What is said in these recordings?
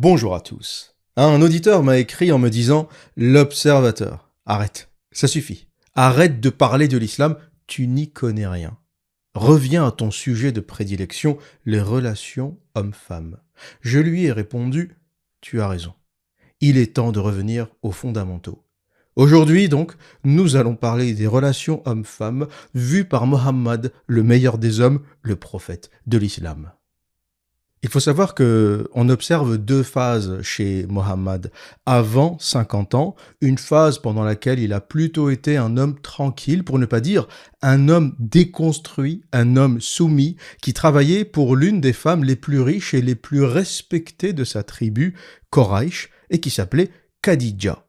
Bonjour à tous. Un auditeur m'a écrit en me disant « L'Observateur, arrête, ça suffit. Arrête de parler de l'islam, tu n'y connais rien. Reviens à ton sujet de prédilection, les relations hommes-femmes. » Je lui ai répondu « Tu as raison. Il est temps de revenir aux fondamentaux. » Aujourd'hui donc, nous allons parler des relations hommes-femmes vues par Mohammed, le meilleur des hommes, le prophète de l'islam. Il faut savoir qu'on observe deux phases chez Mohammed. Avant 50 ans, une phase pendant laquelle il a plutôt été un homme tranquille, pour ne pas dire un homme déconstruit, un homme soumis, qui travaillait pour l'une des femmes les plus riches et les plus respectées de sa tribu, Quraysh, et qui s'appelait Khadija.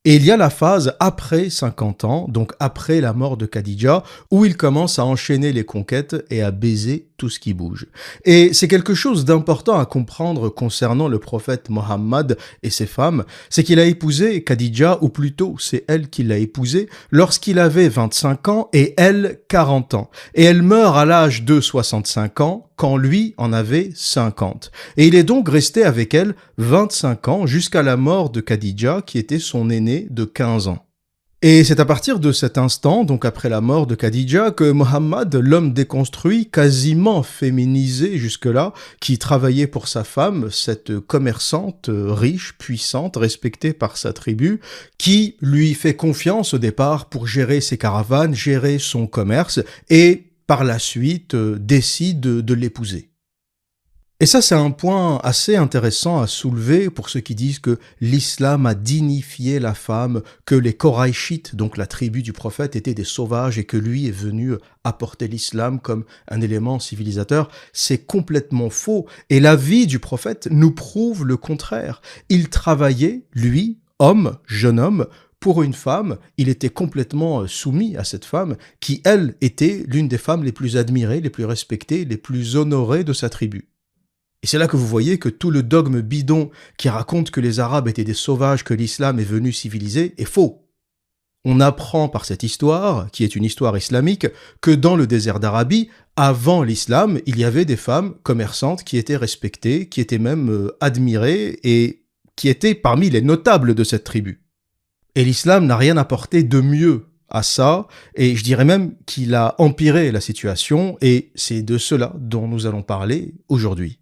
Et il y a la phase après 50 ans, donc après la mort de Khadija, où il commence à enchaîner les conquêtes et à baiser tout ce qui bouge. Et c'est quelque chose d'important à comprendre concernant le prophète Mohammed et ses femmes, c'est qu'il a épousé Khadija, ou plutôt c'est elle qui l'a épousée, lorsqu'il avait 25 ans et elle 40 ans. Et elle meurt à l'âge de 65 ans, quand lui en avait 50. Et il est donc resté avec elle 25 ans jusqu'à la mort de Khadija, qui était son aînée de 15 ans. Et c'est à partir de cet instant, donc après la mort de Khadija, que Mohammed, l'homme déconstruit, quasiment féminisé jusque-là, qui travaillait pour sa femme, cette commerçante riche, puissante, respectée par sa tribu, qui lui fait confiance au départ pour gérer ses caravanes, gérer son commerce, et par la suite décide de l'épouser. Et ça, c'est un point assez intéressant à soulever pour ceux qui disent que l'islam a dignifié la femme, que les Qurayshites, donc la tribu du prophète, étaient des sauvages et que lui est venu apporter l'islam comme un élément civilisateur. C'est complètement faux. Et la vie du prophète nous prouve le contraire. Il travaillait, lui, homme, jeune homme, pour une femme, il était complètement soumis à cette femme qui, elle, était l'une des femmes les plus admirées, les plus respectées, les plus honorées de sa tribu. Et c'est là que vous voyez que tout le dogme bidon qui raconte que les Arabes étaient des sauvages, que l'islam est venu civiliser, est faux. On apprend par cette histoire, qui est une histoire islamique, que dans le désert d'Arabie, avant l'islam, il y avait des femmes commerçantes qui étaient respectées, qui étaient même admirées et qui étaient parmi les notables de cette tribu. Et l'islam n'a rien apporté de mieux à ça, et je dirais même qu'il a empiré la situation, et c'est de cela dont nous allons parler aujourd'hui.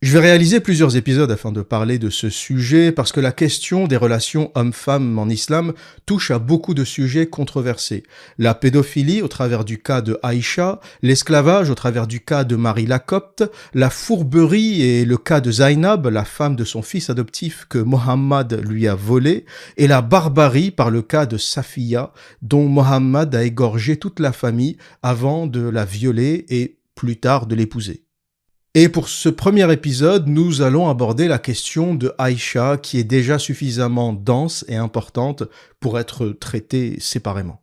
Je vais réaliser plusieurs épisodes afin de parler de ce sujet, parce que la question des relations hommes-femmes en islam touche à beaucoup de sujets controversés. La pédophilie au travers du cas de Aïcha, l'esclavage au travers du cas de Marie la Copte, la fourberie et le cas de Zainab, la femme de son fils adoptif que Mohammed lui a volé, et la barbarie par le cas de Safiya, dont Mohammed a égorgé toute la famille avant de la violer et plus tard de l'épouser. Et pour ce premier épisode, nous allons aborder la question de Aïcha, qui est déjà suffisamment dense et importante pour être traitée séparément.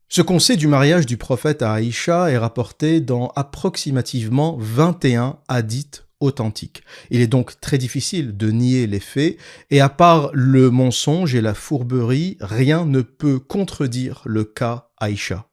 Ce qu'on sait du mariage du prophète à Aïcha est rapporté dans approximativement 21 hadiths authentiques. Il est donc très difficile de nier les faits, et à part le mensonge et la fourberie, rien ne peut contredire le cas Aïcha.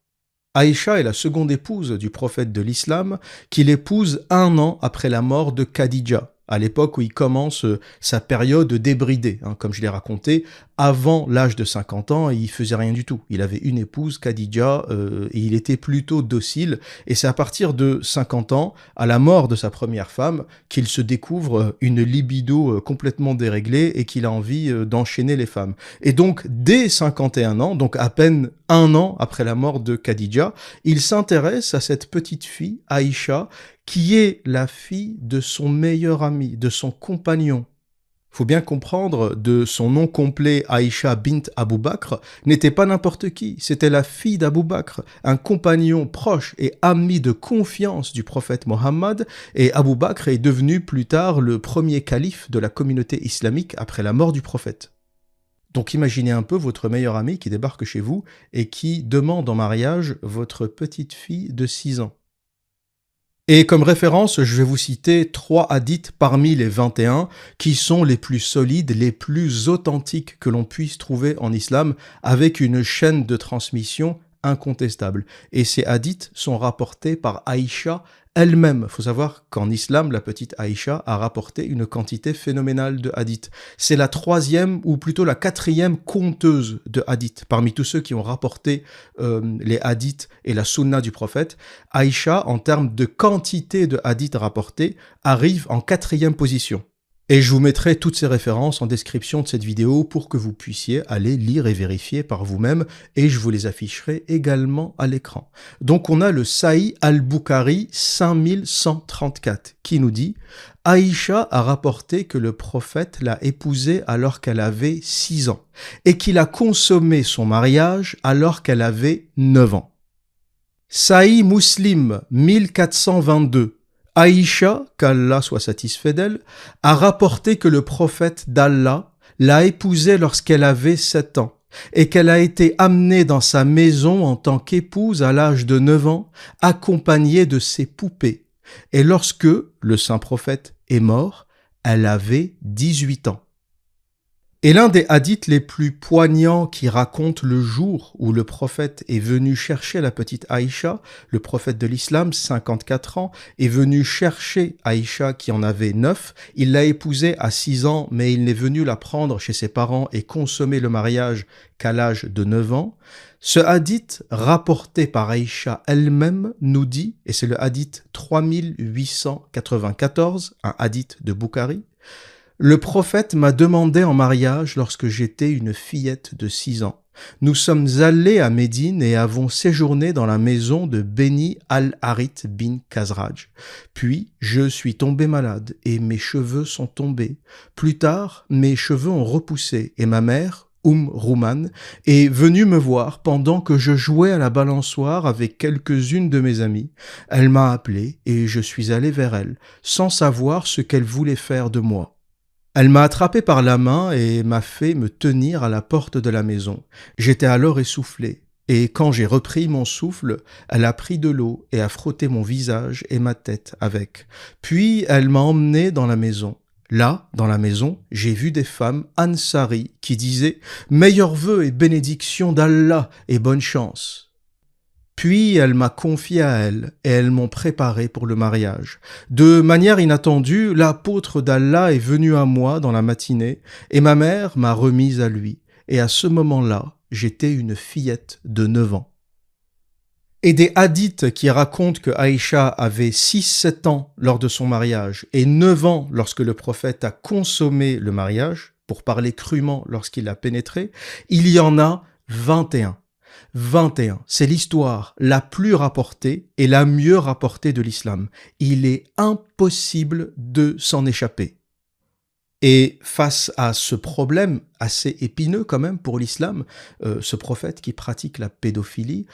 Aïcha est la seconde épouse du prophète de l'islam, qu'il épouse 1 an après la mort de Khadija, à l'époque où il commence sa période débridée, comme je l'ai raconté. Avant l'âge de 50 ans, il faisait rien du tout. Il avait une épouse, Khadija, et il était plutôt docile. Et c'est à partir de 50 ans, à la mort de sa première femme, qu'il se découvre une libido complètement déréglée et qu'il a envie d'enchaîner les femmes. Et donc, dès 51 ans, donc à peine 1 an après la mort de Khadija, il s'intéresse à cette petite fille, Aïcha, qui est la fille de son meilleur ami, de son compagnon. Faut bien comprendre, de son nom complet, Aïcha bint Abu Bakr, n'était pas n'importe qui, c'était la fille d'Abu Bakr, un compagnon proche et ami de confiance du prophète Mohammed, et Abu Bakr est devenu plus tard le premier calife de la communauté islamique après la mort du prophète. Donc imaginez un peu votre meilleur ami qui débarque chez vous et qui demande en mariage votre petite fille de 6 ans. Et comme référence, je vais vous citer 3 hadiths parmi les 21 qui sont les plus solides, les plus authentiques que l'on puisse trouver en islam, avec une chaîne de transmission incontestable. Et ces hadiths sont rapportés par Aïcha elle-même. Il faut savoir qu'en islam, la petite Aïcha a rapporté une quantité phénoménale de hadiths. C'est la 3e, ou plutôt la 4e conteuse de hadiths. Parmi tous ceux qui ont rapporté les hadiths et la sunna du prophète, Aïcha, en termes de quantité de hadiths rapportés, arrive en 4e position. Et je vous mettrai toutes ces références en description de cette vidéo pour que vous puissiez aller lire et vérifier par vous-même, et je vous les afficherai également à l'écran. Donc on a le Sahih al-Bukhari 5134 qui nous dit « Aïcha a rapporté que le prophète l'a épousée alors qu'elle avait 6 ans, et qu'il a consommé son mariage alors qu'elle avait 9 ans. » Sahih Muslim 1422. Aïcha, qu'Allah soit satisfait d'elle, a rapporté que le prophète d'Allah l'a épousée lorsqu'elle avait 7 ans et qu'elle a été amenée dans sa maison en tant qu'épouse à l'âge de 9 ans, accompagnée de ses poupées. Et lorsque le saint prophète est mort, elle avait 18 ans. Et l'un des hadiths les plus poignants qui raconte le jour où le prophète est venu chercher la petite Aïcha, le prophète de l'islam, 54 ans, est venu chercher Aïcha qui en avait 9. Il l'a épousée à 6 ans, mais il n'est venu la prendre chez ses parents et consommer le mariage qu'à l'âge de 9 ans. Ce hadith, rapporté par Aïcha elle-même, nous dit, et c'est le hadith 3894, un hadith de Bukhari, le prophète m'a demandé en mariage lorsque j'étais une fillette de 6 ans. Nous sommes allés à Médine et avons séjourné dans la maison de Beni al-Harith bin Khazraj. Puis, je suis tombé malade et mes cheveux sont tombés. Plus tard, mes cheveux ont repoussé et ma mère, Rouman, est venue me voir pendant que je jouais à la balançoire avec quelques-unes de mes amies. Elle m'a appelé et je suis allé vers elle, sans savoir ce qu'elle voulait faire de moi. Elle m'a attrapé par la main et m'a fait me tenir à la porte de la maison. J'étais alors essoufflé, et quand j'ai repris mon souffle, elle a pris de l'eau et a frotté mon visage et ma tête avec. Puis elle m'a emmené dans la maison. Là, dans la maison, j'ai vu des femmes Ansari qui disaient « Meilleurs vœux et bénédictions d'Allah et bonne chance ». Puis elle m'a confié à elle et elles m'ont préparé pour le mariage. De manière inattendue, l'apôtre d'Allah est venu à moi dans la matinée et ma mère m'a remise à lui. Et à ce moment-là, j'étais une fillette de 9 ans. Et des hadiths qui racontent que Aïcha avait 6-7 ans lors de son mariage et 9 ans lorsque le prophète a consommé le mariage, pour parler crûment lorsqu'il a pénétré, il y en a 21. 21, c'est l'histoire la plus rapportée et la mieux rapportée de l'islam. Il est impossible de s'en échapper. Et face à ce problème assez épineux quand même pour l'islam, ce prophète qui pratique la pédophilie,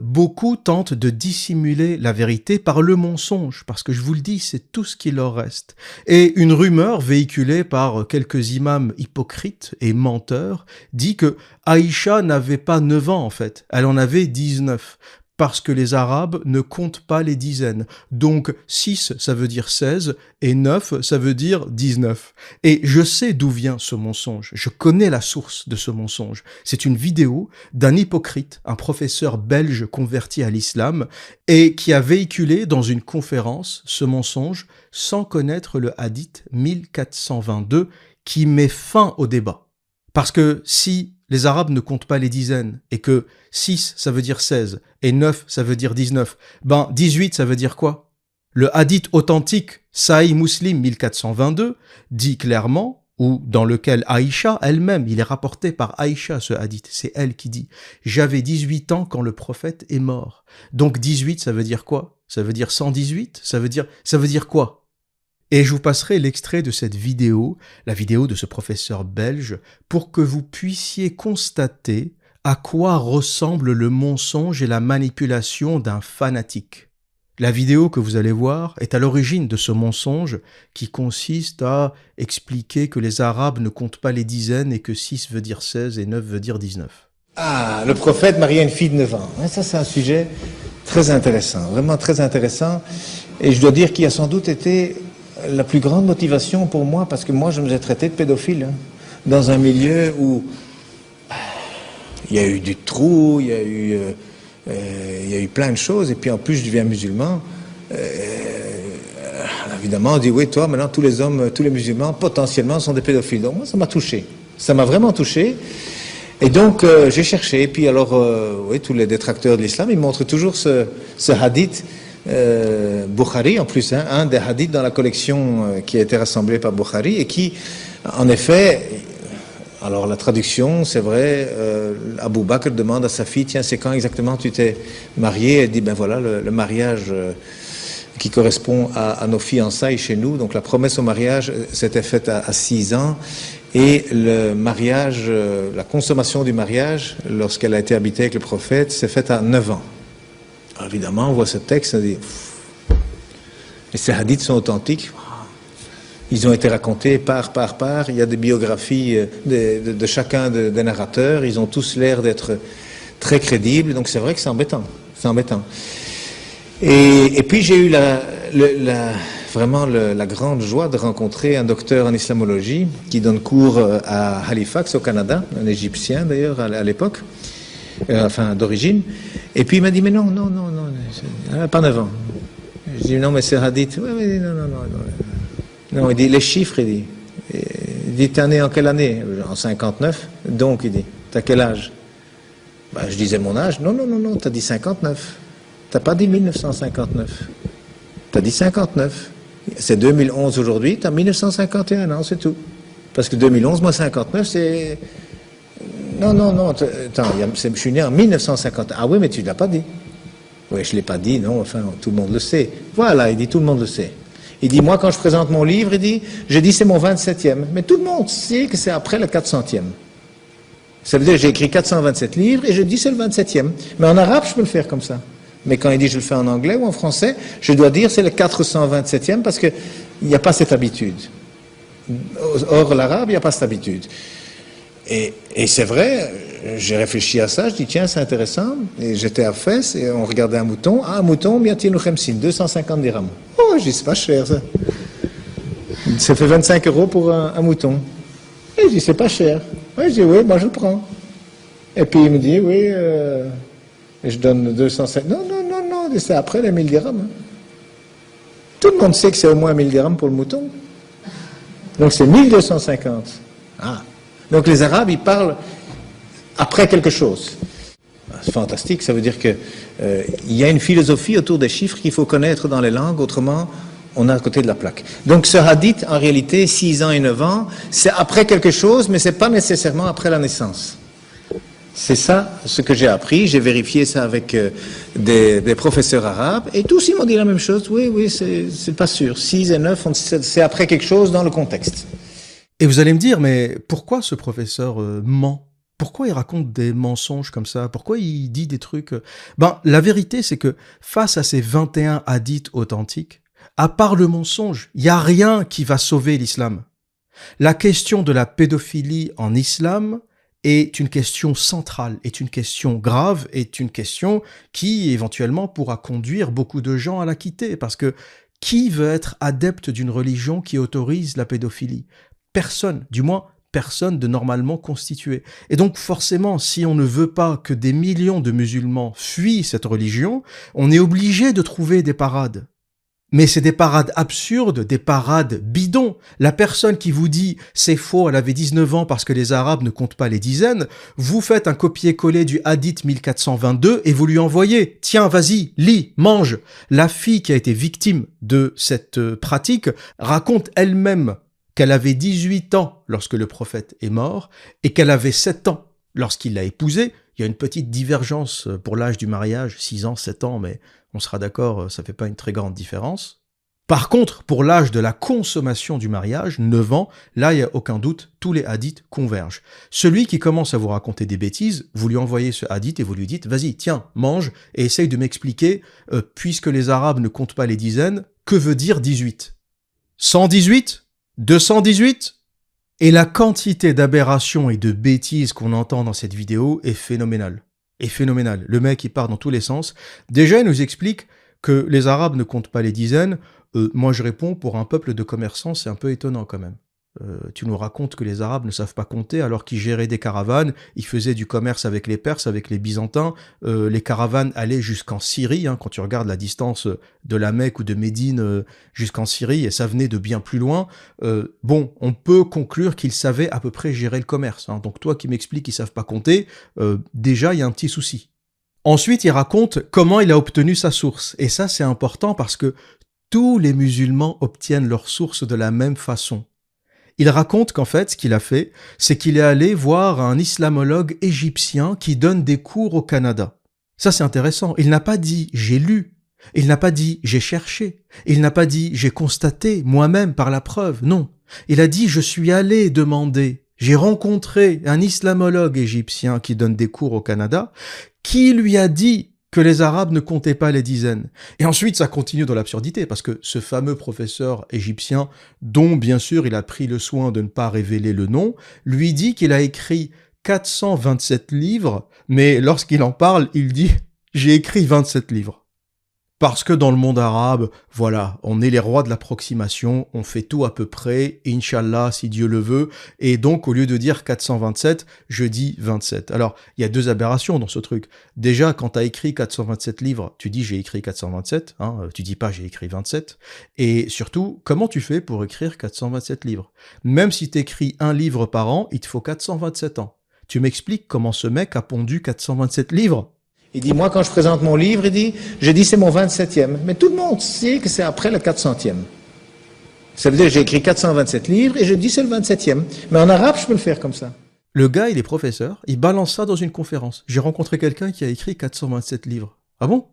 beaucoup tentent de dissimuler la vérité par le mensonge, parce que je vous le dis, c'est tout ce qui leur reste. Et une rumeur véhiculée par quelques imams hypocrites et menteurs dit que Aïcha n'avait pas 9 ans en fait, elle en avait 19. Parce que les Arabes ne comptent pas les dizaines. Donc 6, ça veut dire 16, et 9, ça veut dire 19. Et je sais d'où vient ce mensonge. Je connais la source de ce mensonge. C'est une vidéo d'un hypocrite, un professeur belge converti à l'islam, et qui a véhiculé dans une conférence ce mensonge sans connaître le hadith 1422 qui met fin au débat. Parce que si les Arabes ne comptent pas les dizaines, et que 6, ça veut dire 16, et 9, ça veut dire 19, 18, ça veut dire quoi? Le hadith authentique, Sahih Muslim 1422, dit clairement, ou dans lequel Aïcha elle-même, il est rapporté par Aïcha ce hadith, c'est elle qui dit « J'avais 18 ans quand le prophète est mort ». Donc 18, ça veut dire quoi? Ça veut dire 118? Ça veut dire quoi? Et je vous passerai l'extrait de cette vidéo, la vidéo de ce professeur belge, pour que vous puissiez constater à quoi ressemble le mensonge et la manipulation d'un fanatique. La vidéo que vous allez voir est à l'origine de ce mensonge qui consiste à expliquer que les Arabes ne comptent pas les dizaines et que 6 veut dire 16 et 9 veut dire 19. Ah, le prophète mariait une fille de 9 ans. Ça, c'est un sujet très intéressant, vraiment très intéressant. Et je dois dire qu'il a sans doute été la plus grande motivation pour moi, parce que moi, je me suis traité de pédophile, dans un milieu où il y a eu du trou, il y a eu Il y a eu plein de choses, et puis en plus je deviens musulman. Évidemment, on dit, oui, toi, maintenant, tous les hommes, tous les musulmans, potentiellement, sont des pédophiles. Donc moi, ça m'a touché. Ça m'a vraiment touché. Et donc, j'ai cherché. Et puis alors, oui, tous les détracteurs de l'islam, ils montrent toujours ce hadith Bukhari, en plus, hein, un des hadiths dans la collection qui a été rassemblée par Bukhari, et qui, en effet... Alors la traduction, c'est vrai, Abu Bakr demande à sa fille, tiens, c'est quand exactement tu t'es mariée? Elle dit, ben voilà, le mariage qui correspond à nos fiançailles chez nous. Donc la promesse au mariage s'était faite à 6 ans, et le mariage, la consommation du mariage, lorsqu'elle a été habitée avec le prophète, s'est faite à 9 ans. Alors, évidemment, on voit ce texte, on dit, et ces hadiths sont authentiques. Ils ont été racontés par. Il y a des biographies de chacun des narrateurs. Ils ont tous l'air d'être très crédibles. Donc c'est vrai que c'est embêtant. C'est embêtant. Et puis j'ai eu vraiment la grande joie de rencontrer un docteur en islamologie qui donne cours à Halifax au Canada, un Égyptien d'ailleurs à l'époque, enfin d'origine. Et puis il m'a dit, mais non, pas 9 ans. Je dis, non, mais c'est hadith. Oui, non. Non, il dit, les chiffres, il dit, t'es né en quelle année? En 59. Donc, il dit, t'as quel âge? Ben, je disais mon âge. Non, t'as dit 59. T'as pas dit 1959. T'as dit 59. C'est 2011 aujourd'hui, t'as 1951 ans, c'est tout. Parce que 2011, moi 59, c'est... Non, attends, je suis né en 1950. Ah oui, mais tu l'as pas dit. Oui, je l'ai pas dit, non, enfin, tout le monde le sait. Voilà, il dit, tout le monde le sait. Il dit, moi, quand je présente mon livre, je dis, c'est mon 27e. Mais tout le monde sait que c'est après le 400e. Ça veut dire que j'ai écrit 427 livres et je dis, c'est le 27e. Mais en arabe, je peux le faire comme ça. Mais quand il dit, je le fais en anglais ou en français, je dois dire, c'est le 427e parce qu'il n'y a pas cette habitude. Or, l'arabe, il n'y a pas cette habitude. Et c'est vrai, j'ai réfléchi à ça, je dis, tiens, c'est intéressant. Et j'étais à Fès et on regardait un mouton. Ah, un mouton, biatin ou khemsin, 250 dirhams. Oh, je dis, c'est pas cher, ça. Ça fait 25 € pour un mouton. Et je dis, c'est pas cher. Oui, je dis, oui, moi je le prends. Et puis il me dit, oui, je donne 250. Non, c'est après les 1000 dirhams. Hein. Tout le monde sait que c'est au moins 1000 dirhams pour le mouton. Donc c'est 1250. Ah. Donc les Arabes, ils parlent après quelque chose. C'est fantastique, ça veut dire que il y a une philosophie autour des chiffres qu'il faut connaître dans les langues, autrement on est à côté de la plaque. Donc ce hadith, en réalité, 6 ans et 9 ans, c'est après quelque chose, mais c'est pas nécessairement après la naissance. C'est ça ce que j'ai appris, j'ai vérifié ça avec des professeurs arabes, et tous ils m'ont dit la même chose, oui, c'est pas sûr, 6 et 9, c'est après quelque chose dans le contexte. Et vous allez me dire, mais pourquoi ce professeur ment? Pourquoi il raconte des mensonges comme ça? Pourquoi il dit des trucs... la vérité, c'est que face à ces 21 hadiths authentiques, à part le mensonge, il n'y a rien qui va sauver l'islam. La question de la pédophilie en islam est une question centrale, est une question grave, est une question qui éventuellement pourra conduire beaucoup de gens à la quitter. Parce que qui veut être adepte d'une religion qui autorise la pédophilie? Personne, du moins personne de normalement constitué. Et donc forcément, si on ne veut pas que des millions de musulmans fuient cette religion, on est obligé de trouver des parades. Mais c'est des parades absurdes, des parades bidons. La personne qui vous dit « c'est faux, elle avait 19 ans parce que les Arabes ne comptent pas les dizaines », vous faites un copier-coller du hadith 1422 et vous lui envoyez « tiens, vas-y, lis, mange ». La fille qui a été victime de cette pratique raconte elle-même qu'elle avait 18 ans lorsque le prophète est mort et qu'elle avait 7 ans lorsqu'il l'a épousée. Il y a une petite divergence pour l'âge du mariage, 6 ans, 7 ans, mais on sera d'accord, ça fait pas une très grande différence. Par contre, pour l'âge de la consommation du mariage, 9 ans, là, il n'y a aucun doute, tous les hadiths convergent. Celui qui commence à vous raconter des bêtises, vous lui envoyez ce hadith et vous lui dites « vas-y, tiens, mange et essaye de m'expliquer, puisque les Arabes ne comptent pas les dizaines, que veut dire 18 ? 118 ? 218 ? » Et la quantité d'aberrations et de bêtises qu'on entend dans cette vidéo est phénoménale. Le mec, il part dans tous les sens. Déjà, il nous explique que les Arabes ne comptent pas les dizaines. Moi, je réponds, pour un peuple de commerçants, c'est un peu étonnant quand même. Tu nous racontes que les Arabes ne savent pas compter alors qu'ils géraient des caravanes, ils faisaient du commerce avec les Perses, avec les Byzantins, les caravanes allaient jusqu'en Syrie, hein, quand tu regardes la distance de la Mecque ou de Médine jusqu'en Syrie, et ça venait de bien plus loin. Bon, on peut conclure qu'ils savaient à peu près gérer le commerce. Hein. Donc toi qui m'expliques qu'ils savent pas compter, déjà il y a un petit souci. Ensuite, il raconte comment il a obtenu sa source. Et ça, c'est important parce que tous les musulmans obtiennent leur source de la même façon. Il raconte qu'en fait, ce qu'il a fait, c'est qu'il est allé voir un islamologue égyptien qui donne des cours au Canada. Ça, c'est intéressant. Il n'a pas dit « j'ai lu ». Il n'a pas dit « j'ai cherché ». Il n'a pas dit « j'ai constaté moi-même par la preuve ». Non. Il a dit « je suis allé demander ». J'ai rencontré un islamologue égyptien qui donne des cours au Canada, qui lui a dit que les Arabes ne comptaient pas les dizaines. Et ensuite, ça continue dans l'absurdité, parce que ce fameux professeur égyptien, dont bien sûr il a pris le soin de ne pas révéler le nom, lui dit qu'il a écrit 427 livres, mais lorsqu'il en parle, il dit « j'ai écrit 27 livres ». Parce que dans le monde arabe, voilà, on est les rois de l'approximation, on fait tout à peu près, Inch'Allah, si Dieu le veut, et donc au lieu de dire 427, je dis 27. Alors, il y a deux aberrations dans ce truc. Déjà, quand tu as écrit 427 livres, tu dis j'ai écrit 427, hein, tu dis pas j'ai écrit 27, et surtout, comment tu fais pour écrire 427 livres? Même si tu écris un livre par an, il te faut 427 ans. Tu m'expliques comment ce mec a pondu 427 livres? Il dit, moi, quand je présente mon livre, je dis c'est mon 27e. Mais tout le monde sait que c'est après le 400e. Ça veut dire que j'ai écrit 427 livres et je dis c'est le 27e. Mais en arabe, je peux le faire comme ça. Le gars, il est professeur, il balance ça dans une conférence. J'ai rencontré quelqu'un qui a écrit 427 livres. Ah bon?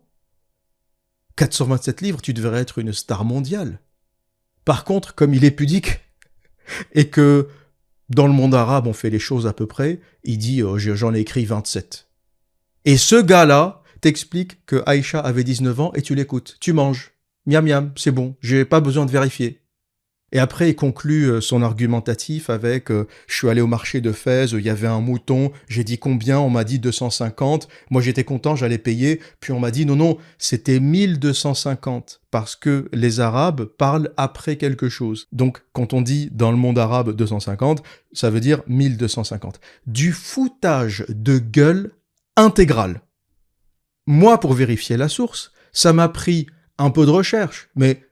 427 livres, tu devrais être une star mondiale. Par contre, comme il est pudique, et que dans le monde arabe, on fait les choses à peu près, il dit j'en ai écrit 27. Et ce gars-là t'explique que Aïcha avait 19 ans et tu l'écoutes. Tu manges. Miam miam, c'est bon, j'ai pas besoin de vérifier. Et après, il conclut son argumentatif avec je suis allé au marché de Fès, il y avait un mouton, j'ai dit combien, on m'a dit 250, moi j'étais content, j'allais payer, puis on m'a dit non, c'était 1250, parce que les Arabes parlent après quelque chose. Donc, quand on dit dans le monde arabe 250, ça veut dire 1250. Du foutage de gueule intégral. Moi, pour vérifier la source, ça m'a pris un peu de recherche, mais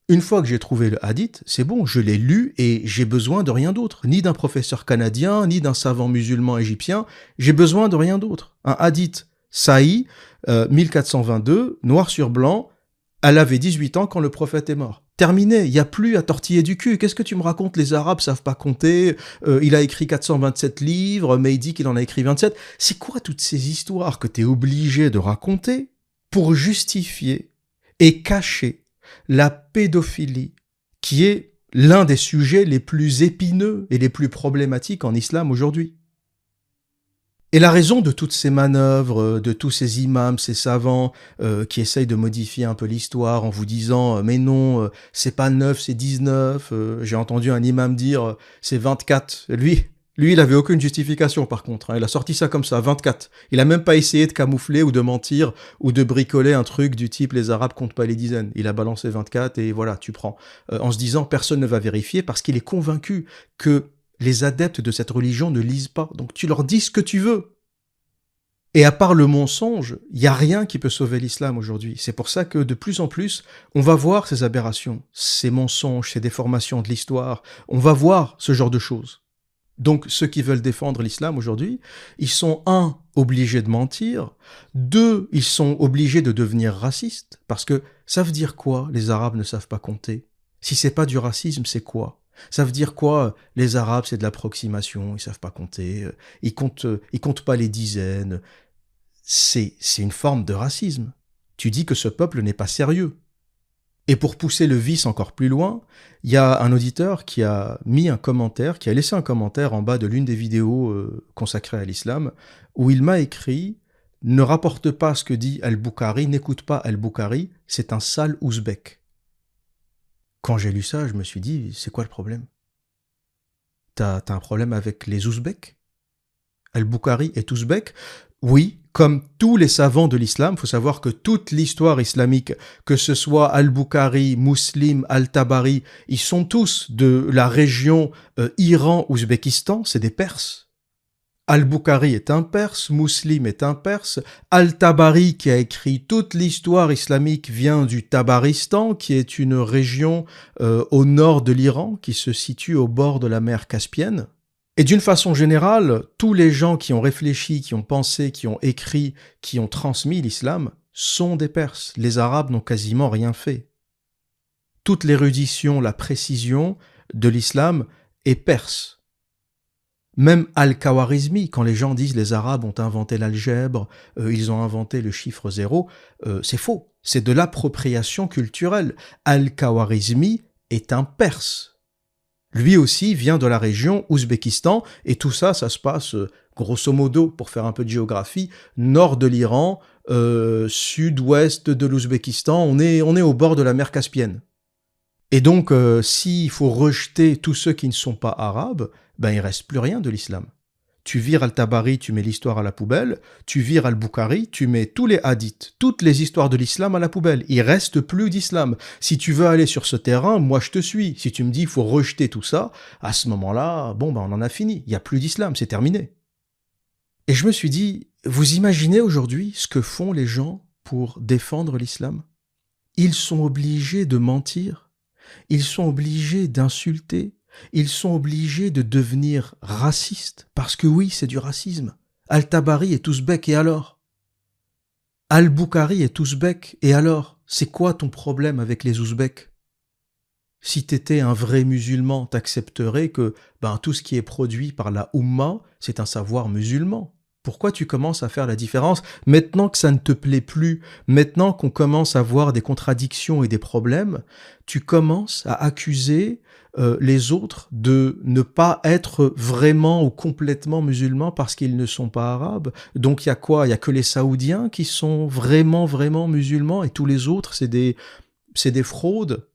une fois que j'ai trouvé le hadith, c'est bon, je l'ai lu et j'ai besoin de rien d'autre, ni d'un professeur canadien, ni d'un savant musulman égyptien, j'ai besoin de rien d'autre. Un hadith Sahih, 1422, noir sur blanc, elle avait 18 ans quand le prophète est mort. Terminé, il n'y a plus à tortiller du cul. Qu'est-ce que tu me racontes? Les Arabes savent pas compter, il a écrit 427 livres, mais il dit qu'il en a écrit 27. C'est quoi toutes ces histoires que tu es obligé de raconter pour justifier et cacher la pédophilie, qui est l'un des sujets les plus épineux et les plus problématiques en islam aujourd'hui? Et la raison de toutes ces manœuvres, de tous ces imams, ces savants qui essayent de modifier un peu l'histoire en vous disant mais non, c'est pas 9, c'est 19. J'ai entendu un imam dire c'est 24. Lui, il avait aucune justification par contre. Hein. Il a sorti ça comme ça, 24. Il a même pas essayé de camoufler ou de mentir ou de bricoler un truc du type les Arabes comptent pas les dizaines. Il a balancé 24 et voilà, tu prends. En se disant personne ne va vérifier parce qu'il est convaincu que les adeptes de cette religion ne lisent pas, donc tu leur dis ce que tu veux. Et à part le mensonge, il n'y a rien qui peut sauver l'islam aujourd'hui. C'est pour ça que de plus en plus, on va voir ces aberrations, ces mensonges, ces déformations de l'histoire. On va voir ce genre de choses. Donc ceux qui veulent défendre l'islam aujourd'hui, ils sont 1, obligés de mentir, 2, ils sont obligés de devenir racistes, parce que ça veut dire quoi, les Arabes ne savent pas compter? Si c'est pas du racisme, c'est quoi? Ça veut dire quoi? Les Arabes, c'est de l'approximation, ils savent pas compter, ils comptent pas les dizaines. C'est une forme de racisme. Tu dis que ce peuple n'est pas sérieux. Et pour pousser le vice encore plus loin, il y a un auditeur qui a mis un commentaire, qui a laissé un commentaire en bas de l'une des vidéos consacrées à l'islam, où il m'a écrit « Ne rapporte pas ce que dit Al-Bukhari, n'écoute pas Al-Bukhari, c'est un sale ouzbek ». Quand j'ai lu ça, je me suis dit, c'est quoi le problème? T'as un problème avec les Ouzbeks? Al-Bukhari est ouzbek? Oui, Comme tous les savants de l'islam, il faut savoir que toute l'histoire islamique, que ce soit Al-Bukhari, Muslim, Al-Tabari, ils sont tous de la région Iran-Ouzbékistan, c'est des Perses. Al-Bukhari est un Perse, Muslim est un Perse, Al-Tabari qui a écrit toute l'histoire islamique vient du Tabaristan, qui est une région au nord de l'Iran, qui se situe au bord de la mer Caspienne. Et d'une façon générale, tous les gens qui ont réfléchi, qui ont pensé, qui ont écrit, qui ont transmis l'islam sont des Perses. Les Arabes n'ont quasiment rien fait. Toute l'érudition, la précision de l'islam est perse. Même Al-Khawarizmi, quand les gens disent les Arabes ont inventé l'algèbre, ils ont inventé le chiffre 0, c'est faux. C'est de l'appropriation culturelle. Al-Khawarizmi est un Perse. Lui aussi vient de la région Ouzbékistan, et tout ça, ça se passe, grosso modo, pour faire un peu de géographie, nord de l'Iran, sud-ouest de l'Ouzbékistan, on est au bord de la mer Caspienne. Et donc, s'il faut rejeter tous ceux qui ne sont pas arabes, ben il reste plus rien de l'islam. Tu vires Al-Tabari, tu mets l'histoire à la poubelle. Tu vires Al-Bukhari, tu mets tous les hadiths, toutes les histoires de l'islam à la poubelle. Il reste plus d'islam. Si tu veux aller sur ce terrain, moi je te suis. Si tu me dis il faut rejeter tout ça, à ce moment-là, bon ben on en a fini. Il n'y a plus d'islam, c'est terminé. Et je me suis dit, vous imaginez aujourd'hui ce que font les gens pour défendre l'islam ? Ils sont obligés de mentir. Ils sont obligés d'insulter. Ils sont obligés de devenir racistes, parce que oui, c'est du racisme. Al-Tabari est ouzbek, et alors ? Al-Bukhari est ouzbek, et alors ? C'est quoi ton problème avec les ouzbeks ? Si t'étais un vrai musulman, t'accepterais que tout ce qui est produit par la Oumma, c'est un savoir musulman. Pourquoi tu commences à faire la différence ? Maintenant que ça ne te plaît plus, maintenant qu'on commence à voir des contradictions et des problèmes, tu commences à accuser les autres de ne pas être vraiment ou complètement musulmans parce qu'ils ne sont pas arabes. Donc il y a quoi ? Il y a que les Saoudiens qui sont vraiment, vraiment musulmans et tous les autres, c'est des fraudes.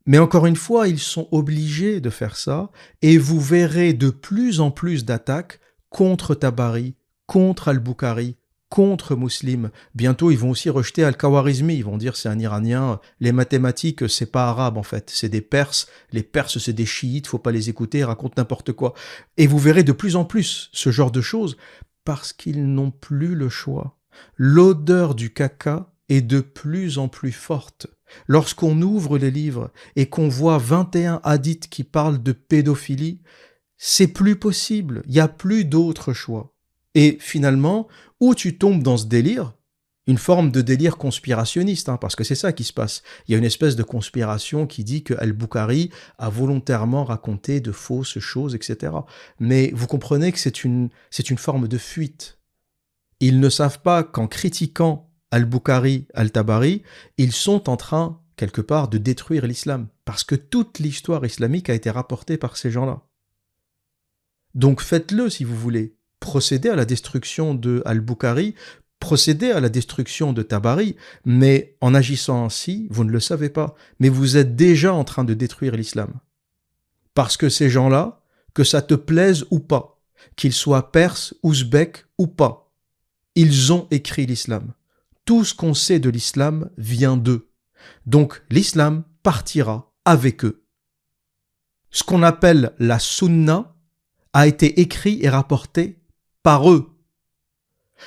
Mais encore une fois, ils sont obligés de faire ça et vous verrez de plus en plus d'attaques contre Tabari, contre Al-Bukhari, contre Muslim. Bientôt, ils vont aussi rejeter Al-Khawarizmi. Ils vont dire c'est un Iranien. Les mathématiques, c'est pas arabe en fait. C'est des Perses. Les Perses, c'est des chiites. Faut pas les écouter. Ils racontent n'importe quoi. Et vous verrez de plus en plus ce genre de choses parce qu'ils n'ont plus le choix. L'odeur du caca est de plus en plus forte. Lorsqu'on ouvre les livres et qu'on voit 21 hadiths qui parlent de pédophilie, c'est plus possible, il n'y a plus d'autre choix. Et finalement, où tu tombes dans ce délire, une forme de délire conspirationniste, parce que c'est ça qui se passe. Il y a une espèce de conspiration qui dit que Al-Bukhari a volontairement raconté de fausses choses, etc. Mais vous comprenez que c'est une forme de fuite. Ils ne savent pas qu'en critiquant Al-Bukhari, Al-Tabari, ils sont en train, quelque part, de détruire l'islam. Parce que toute l'histoire islamique a été rapportée par ces gens-là. Donc faites-le si vous voulez. Procédez à la destruction de Al-Bukhari, procédez à la destruction de Tabari, mais en agissant ainsi, vous ne le savez pas, mais vous êtes déjà en train de détruire l'islam. Parce que ces gens-là, que ça te plaise ou pas, qu'ils soient perses, ouzbeks ou pas, ils ont écrit l'islam. Tout ce qu'on sait de l'islam vient d'eux. Donc l'islam partira avec eux. Ce qu'on appelle la sunna a été écrit et rapporté par eux.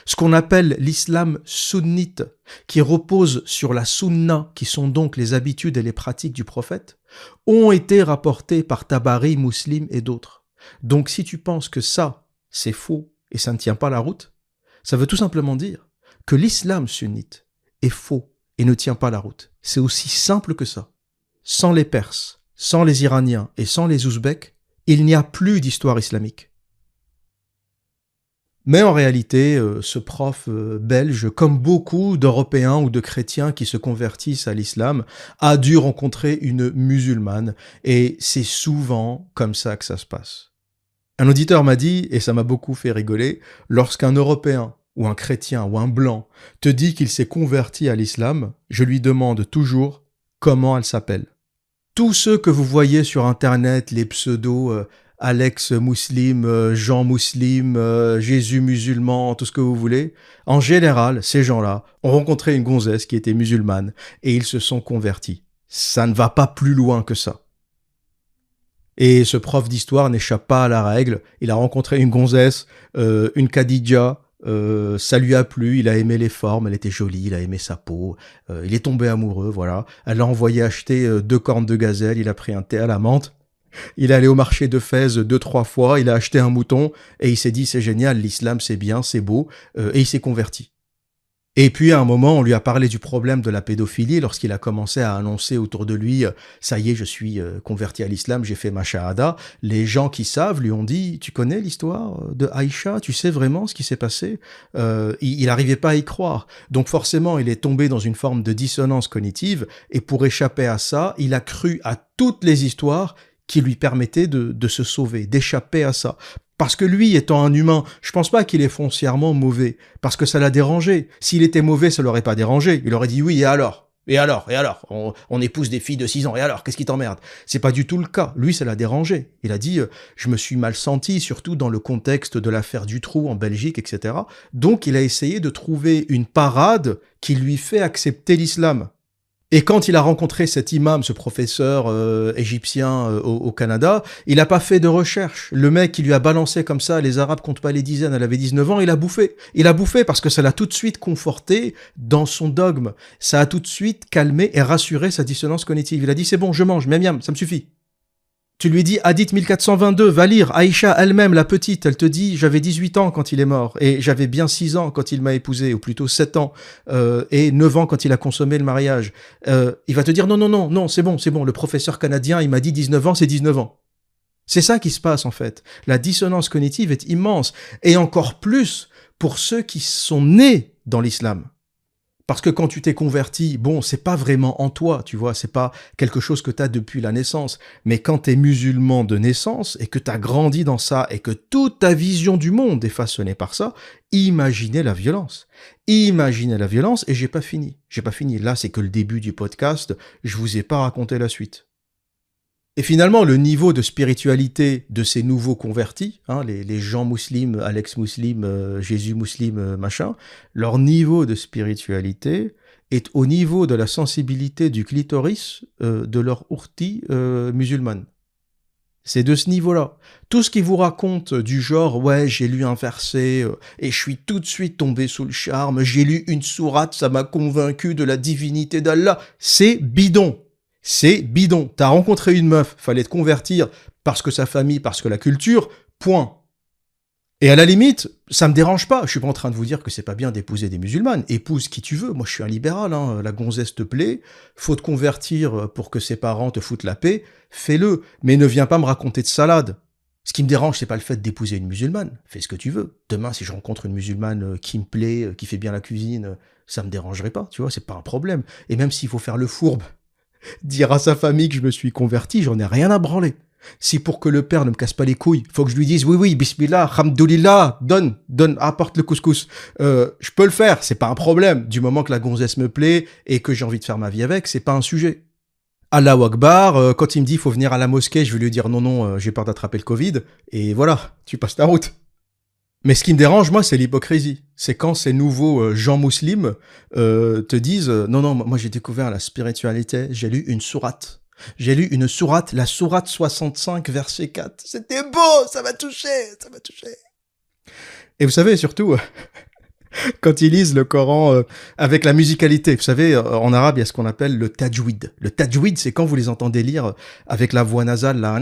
Ce qu'on appelle l'islam sunnite, qui repose sur la sunna, qui sont donc les habitudes et les pratiques du prophète, ont été rapportés par Tabari, Muslim et d'autres. Donc si tu penses que ça, c'est faux et ça ne tient pas la route, ça veut tout simplement dire que l'islam sunnite est faux et ne tient pas la route. C'est aussi simple que ça. Sans les Perses, sans les Iraniens et sans les Ouzbeks, il n'y a plus d'histoire islamique. Mais en réalité, ce prof belge, comme beaucoup d'Européens ou de chrétiens qui se convertissent à l'islam, a dû rencontrer une musulmane, et c'est souvent comme ça que ça se passe. Un auditeur m'a dit, et ça m'a beaucoup fait rigoler, lorsqu'un Européen ou un chrétien ou un blanc te dit qu'il s'est converti à l'islam, je lui demande toujours comment elle s'appelle. Tous ceux que vous voyez sur Internet, les pseudos Alex musulman, Jean musulman, Jésus musulman, tout ce que vous voulez. En général, ces gens-là ont rencontré une gonzesse qui était musulmane et ils se sont convertis. Ça ne va pas plus loin que ça. Et ce prof d'histoire n'échappe pas à la règle. Il a rencontré une gonzesse, une Khadija, ça lui a plu, il a aimé les formes, elle était jolie, il a aimé sa peau, il est tombé amoureux, voilà. Elle l'a envoyé acheter 2 cornes de gazelle, il a pris un thé à la menthe. Il est allé au marché de Fès 2-3 fois, il a acheté un mouton, et il s'est dit c'est génial, l'islam c'est bien, c'est beau, et il s'est converti. Et puis à un moment, on lui a parlé du problème de la pédophilie lorsqu'il a commencé à annoncer autour de lui « ça y est, je suis converti à l'islam, j'ai fait ma shahada ». Les gens qui savent lui ont dit « tu connais l'histoire de Aïcha, tu sais vraiment ce qui s'est passé ?» Il n'arrivait pas à y croire. Donc forcément, il est tombé dans une forme de dissonance cognitive et pour échapper à ça, il a cru à toutes les histoires qui lui permettaient de se sauver, d'échapper à ça. Parce que lui, étant un humain, je pense pas qu'il est foncièrement mauvais, parce que ça l'a dérangé. S'il était mauvais, ça l'aurait pas dérangé. Il aurait dit oui, et alors ? Et alors ? On épouse des filles de 6 ans, et alors ? Qu'est-ce qui t'emmerde ? C'est pas du tout le cas. Lui, ça l'a dérangé. Il a dit je me suis mal senti, surtout dans le contexte de l'affaire Dutroux en Belgique, etc. Donc, il a essayé de trouver une parade qui lui fait accepter l'islam. Et quand il a rencontré cet imam, ce professeur égyptien au Canada, il n'a pas fait de recherche. Le mec qui lui a balancé comme ça, les Arabes comptent pas les dizaines, elle avait 19 ans, il a bouffé. Il a bouffé parce que ça l'a tout de suite conforté dans son dogme. Ça a tout de suite calmé et rassuré sa dissonance cognitive. Il a dit c'est bon, je mange, miam miam, ça me suffit. Tu lui dis, Hadith 1422, va lire. Aïcha elle-même, la petite, elle te dit, j'avais 18 ans quand il est mort, et j'avais bien 6 ans quand il m'a épousé, ou plutôt 7 ans, et 9 ans quand il a consommé le mariage. Il va te dire, non, c'est bon, le professeur canadien, il m'a dit 19 ans, c'est 19 ans. C'est ça qui se passe, en fait. La dissonance cognitive est immense, et encore plus pour ceux qui sont nés dans l'islam. Parce que quand tu t'es converti, bon, c'est pas vraiment en toi, tu vois, c'est pas quelque chose que t'as depuis la naissance. Mais quand t'es musulman de naissance et que t'as grandi dans ça et que toute ta vision du monde est façonnée par ça, imaginez la violence. Imaginez la violence et j'ai pas fini. Là, c'est que le début du podcast. Je vous ai pas raconté la suite. Et finalement, le niveau de spiritualité de ces nouveaux convertis, les gens musulmans, Alex musulman, Jésus musulman, machin, leur niveau de spiritualité est au niveau de la sensibilité du clitoris de leur ourti musulmane. C'est de ce niveau-là. Tout ce qu'ils vous racontent du genre « ouais, j'ai lu un verset et je suis tout de suite tombé sous le charme, j'ai lu une sourate, ça m'a convaincu de la divinité d'Allah », c'est bidon. C'est bidon. T'as rencontré une meuf, fallait te convertir parce que sa famille, parce que la culture, point. Et à la limite, ça me dérange pas. Je suis pas en train de vous dire que c'est pas bien d'épouser des musulmanes. Épouse qui tu veux. Moi, je suis un libéral, La gonzesse te plaît. Faut te convertir pour que ses parents te foutent la paix. Fais-le. Mais ne viens pas me raconter de salade. Ce qui me dérange, c'est pas le fait d'épouser une musulmane. Fais ce que tu veux. Demain, si je rencontre une musulmane qui me plaît, qui fait bien la cuisine, ça me dérangerait pas. Tu vois, c'est pas un problème. Et même s'il faut faire le fourbe, dire à sa famille que je me suis converti, j'en ai rien à branler. Si pour que le père ne me casse pas les couilles, faut que je lui dise oui, bismillah, alhamdoulilah, donne, apporte le couscous. Je peux le faire, c'est pas un problème. Du moment que la gonzesse me plaît et que j'ai envie de faire ma vie avec, c'est pas un sujet. Allahu Akbar, quand il me dit faut venir à la mosquée, je vais lui dire non, j'ai peur d'attraper le Covid. Et voilà, tu passes ta route. Mais ce qui me dérange, moi, c'est l'hypocrisie. C'est quand ces nouveaux gens musulmans te disent non, moi j'ai découvert la spiritualité, j'ai lu une sourate. J'ai lu une sourate, la sourate 65, verset 4. C'était beau, ça m'a touché. Et vous savez, surtout, quand ils lisent le Coran avec la musicalité. Vous savez, en arabe, il y a ce qu'on appelle le tajwid. Le tajwid, c'est quand vous les entendez lire avec la voix nasale, là,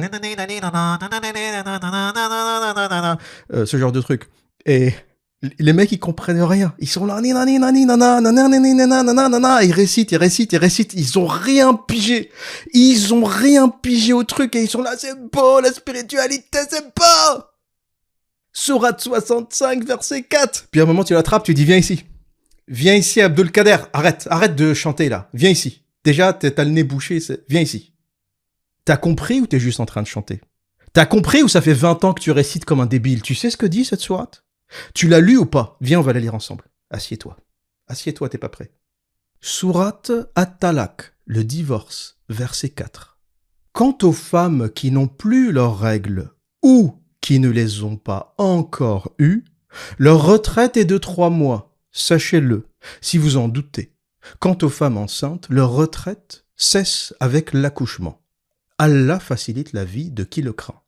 ce genre de truc. Et les mecs, ils comprennent rien. Ils sont là, ils récitent. Ils ont rien pigé. Au truc et ils sont là, c'est beau, la spiritualité, c'est beau. Sourate 65, verset 4. Puis à un moment, tu l'attrapes, tu dis, viens ici, Abdul Kader. Arrête de chanter, là. Viens ici. Déjà, t'as le nez bouché, viens ici. T'as compris ou t'es juste en train de chanter? T'as compris ou ça fait 20 ans que tu récites comme un débile? Tu sais ce que dit cette sourate? Tu l'as lu ou pas? Viens, on va la lire ensemble. Assieds-toi, t'es pas prêt. Sourate At-Talaq, le divorce, verset 4. Quant aux femmes qui n'ont plus leurs règles ou qui ne les ont pas encore eus, leur retraite est de 3 mois. Sachez-le, si vous en doutez. Quant aux femmes enceintes, leur retraite cesse avec l'accouchement. Allah facilite la vie de qui le craint.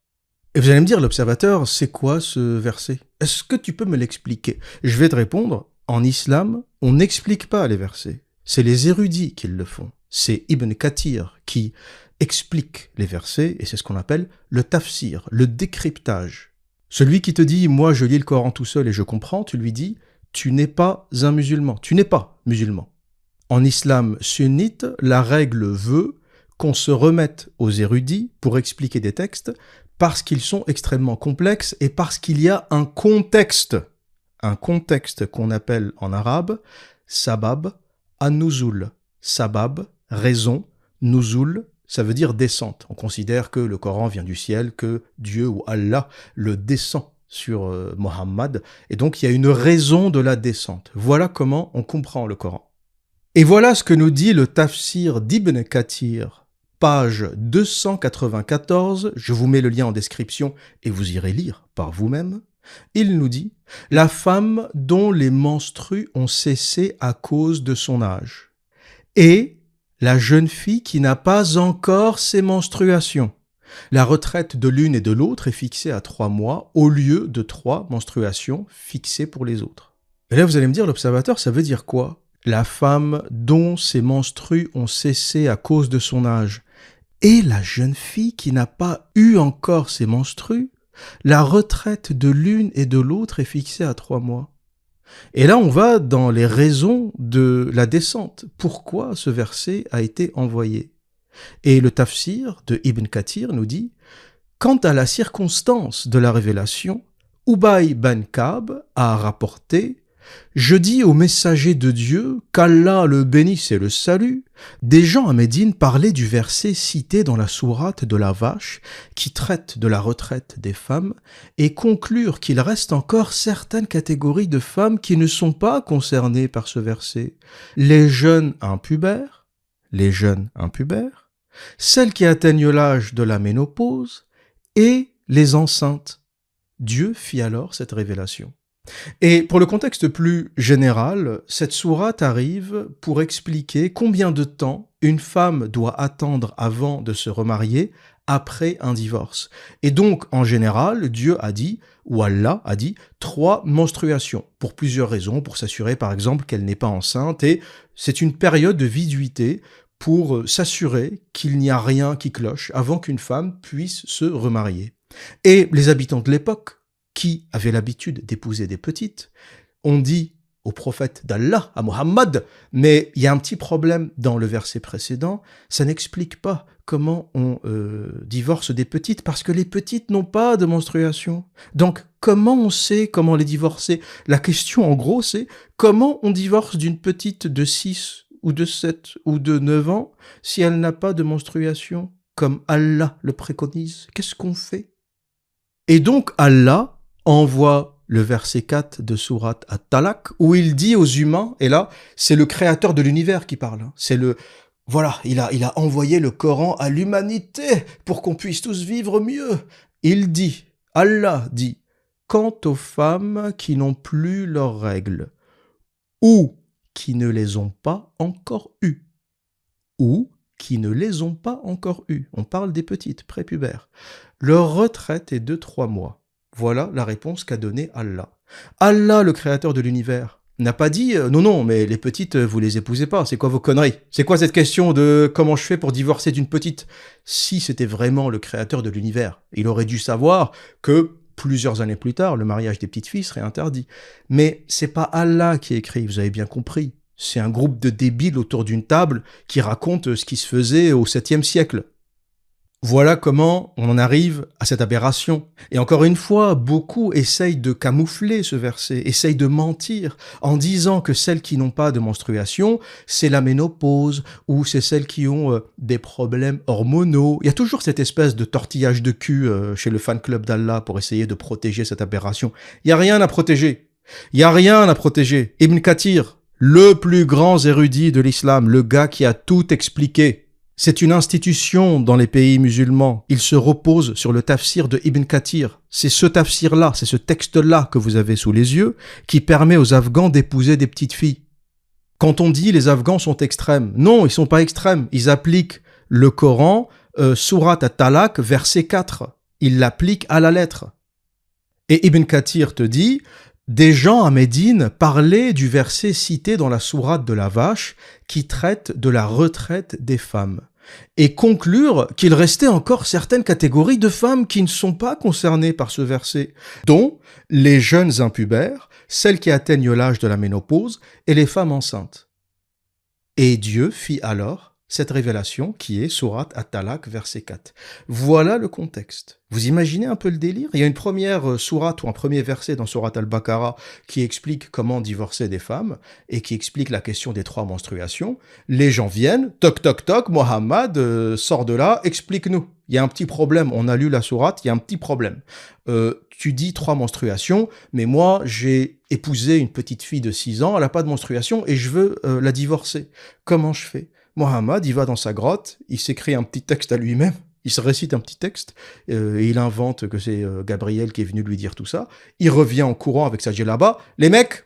Et vous allez me dire, l'observateur, c'est quoi ce verset? Est-ce que tu peux me l'expliquer? Je vais te répondre, en islam, on n'explique pas les versets. C'est les érudits qui le font. C'est Ibn Kathir qui explique les versets, et c'est ce qu'on appelle le tafsir, le décryptage. Celui qui te dit « moi je lis le Coran tout seul et je comprends », tu lui dis « tu n'es pas un musulman, tu n'es pas musulman ». En islam sunnite, la règle veut qu'on se remette aux érudits pour expliquer des textes parce qu'ils sont extrêmement complexes et parce qu'il y a un contexte qu'on appelle en arabe sabab, an-nuzul. Sabab, raison, nuzul, ça veut dire descente. On considère que le Coran vient du ciel, que Dieu ou Allah le descend sur Mohammed, et donc il y a une raison de la descente. Voilà comment on comprend le Coran. Et voilà ce que nous dit le tafsir d'Ibn Kathir, page 294, je vous mets le lien en description et vous irez lire par vous-même. Il nous dit « La femme dont les menstrues ont cessé à cause de son âge. Et la jeune fille qui n'a pas encore ses menstruations. La retraite de l'une et de l'autre est fixée à 3 mois au lieu de 3 menstruations fixées pour les autres. » Et là, vous allez me dire, l'observateur, ça veut dire quoi? La femme dont ses menstrues ont cessé à cause de son âge. Et la jeune fille qui n'a pas eu encore ses menstrues, la retraite de l'une et de l'autre est fixée à 3 mois. Et là, on va dans les raisons de la descente. Pourquoi ce verset a été envoyé? Et le tafsir de Ibn Kathir nous dit « Quant à la circonstance de la révélation, Ubay ben Ka'b a rapporté « Je dis au messager de Dieu, qu'Allah le bénisse et le salue, des gens à Médine parlaient du verset cité dans la sourate de la vache qui traite de la retraite des femmes et conclurent qu'il reste encore certaines catégories de femmes qui ne sont pas concernées par ce verset. Les jeunes impubères, celles qui atteignent l'âge de la ménopause et les enceintes. Dieu fit alors cette révélation. Et pour le contexte plus général, cette sourate arrive pour expliquer combien de temps une femme doit attendre avant de se remarier après un divorce. Et donc, en général, Dieu a dit, ou Allah a dit, 3 menstruations, pour plusieurs raisons, pour s'assurer par exemple qu'elle n'est pas enceinte, et c'est une période de viduité pour s'assurer qu'il n'y a rien qui cloche avant qu'une femme puisse se remarier. Et les habitants de l'époque, qui avaient l'habitude d'épouser des petites, ont dit au prophète d'Allah, à Mohammed, mais il y a un petit problème dans le verset précédent, ça n'explique pas comment on divorce des petites, parce que les petites n'ont pas de menstruation. Donc, comment on sait comment les divorcer? La question, en gros, c'est comment on divorce d'une petite de 6 ou de 7 ou de 9 ans si elle n'a pas de menstruation, comme Allah le préconise? Qu'est-ce qu'on fait? Et donc, Allah envoie le verset 4 de sourate At-Talaq, où il dit aux humains, et là, c'est le créateur de l'univers qui parle, c'est voilà, il a envoyé le Coran à l'humanité pour qu'on puisse tous vivre mieux. Il dit, Allah dit, quant aux femmes qui n'ont plus leurs règles, ou qui ne les ont pas encore eues, on parle des petites prépubères, leur retraite est de 3 mois. Voilà la réponse qu'a donnée Allah. Allah, le créateur de l'univers, n'a pas dit « Non, mais les petites, vous les épousez pas, c'est quoi vos conneries? C'est quoi cette question de comment je fais pour divorcer d'une petite ?» Si c'était vraiment le créateur de l'univers, il aurait dû savoir que plusieurs années plus tard, le mariage des petites filles serait interdit. Mais c'est pas Allah qui écrit, vous avez bien compris. C'est un groupe de débiles autour d'une table qui raconte ce qui se faisait au 7e siècle. Voilà comment on en arrive à cette aberration. Et encore une fois, beaucoup essayent de camoufler ce verset, essayent de mentir en disant que celles qui n'ont pas de menstruation, c'est la ménopause ou c'est celles qui ont des problèmes hormonaux. Il y a toujours cette espèce de tortillage de cul chez le fan club d'Allah pour essayer de protéger cette aberration. Il n'y a rien à protéger. Ibn Kathir, le plus grand érudit de l'islam, le gars qui a tout expliqué. C'est une institution dans les pays musulmans. Il se repose sur le tafsir de Ibn Kathir. C'est ce tafsir-là, c'est ce texte-là que vous avez sous les yeux qui permet aux Afghans d'épouser des petites filles. Quand on dit les Afghans sont extrêmes, non, ils sont pas extrêmes. Ils appliquent le Coran, Surat at-Talaq, verset 4. Ils l'appliquent à la lettre. Et Ibn Kathir te dit, des gens à Médine parlaient du verset cité dans la sourate de la vache qui traite de la retraite des femmes et conclure qu'il restait encore certaines catégories de femmes qui ne sont pas concernées par ce verset, dont les jeunes impubères, celles qui atteignent l'âge de la ménopause et les femmes enceintes. Et Dieu fit alors cette révélation qui est Surat at-Talaq, verset 4. Voilà le contexte. Vous imaginez un peu le délire? Il y a une première sourate ou un premier verset dans Surat al-Baqarah qui explique comment divorcer des femmes et qui explique la question des 3 menstruations. Les gens viennent, toc toc toc, Mohammed sort de là, explique-nous. Il y a un petit problème, on a lu la sourate, il y a un petit problème. Tu dis 3 menstruations, mais moi j'ai épousé une petite fille de 6 ans, elle n'a pas de menstruation et je veux la divorcer. Comment je fais? Mohammed, il va dans sa grotte, il s'écrit un petit texte à lui-même, il se récite un petit texte, et il invente que c'est Gabriel qui est venu lui dire tout ça. Il revient en courant avec sa djellaba. Les mecs,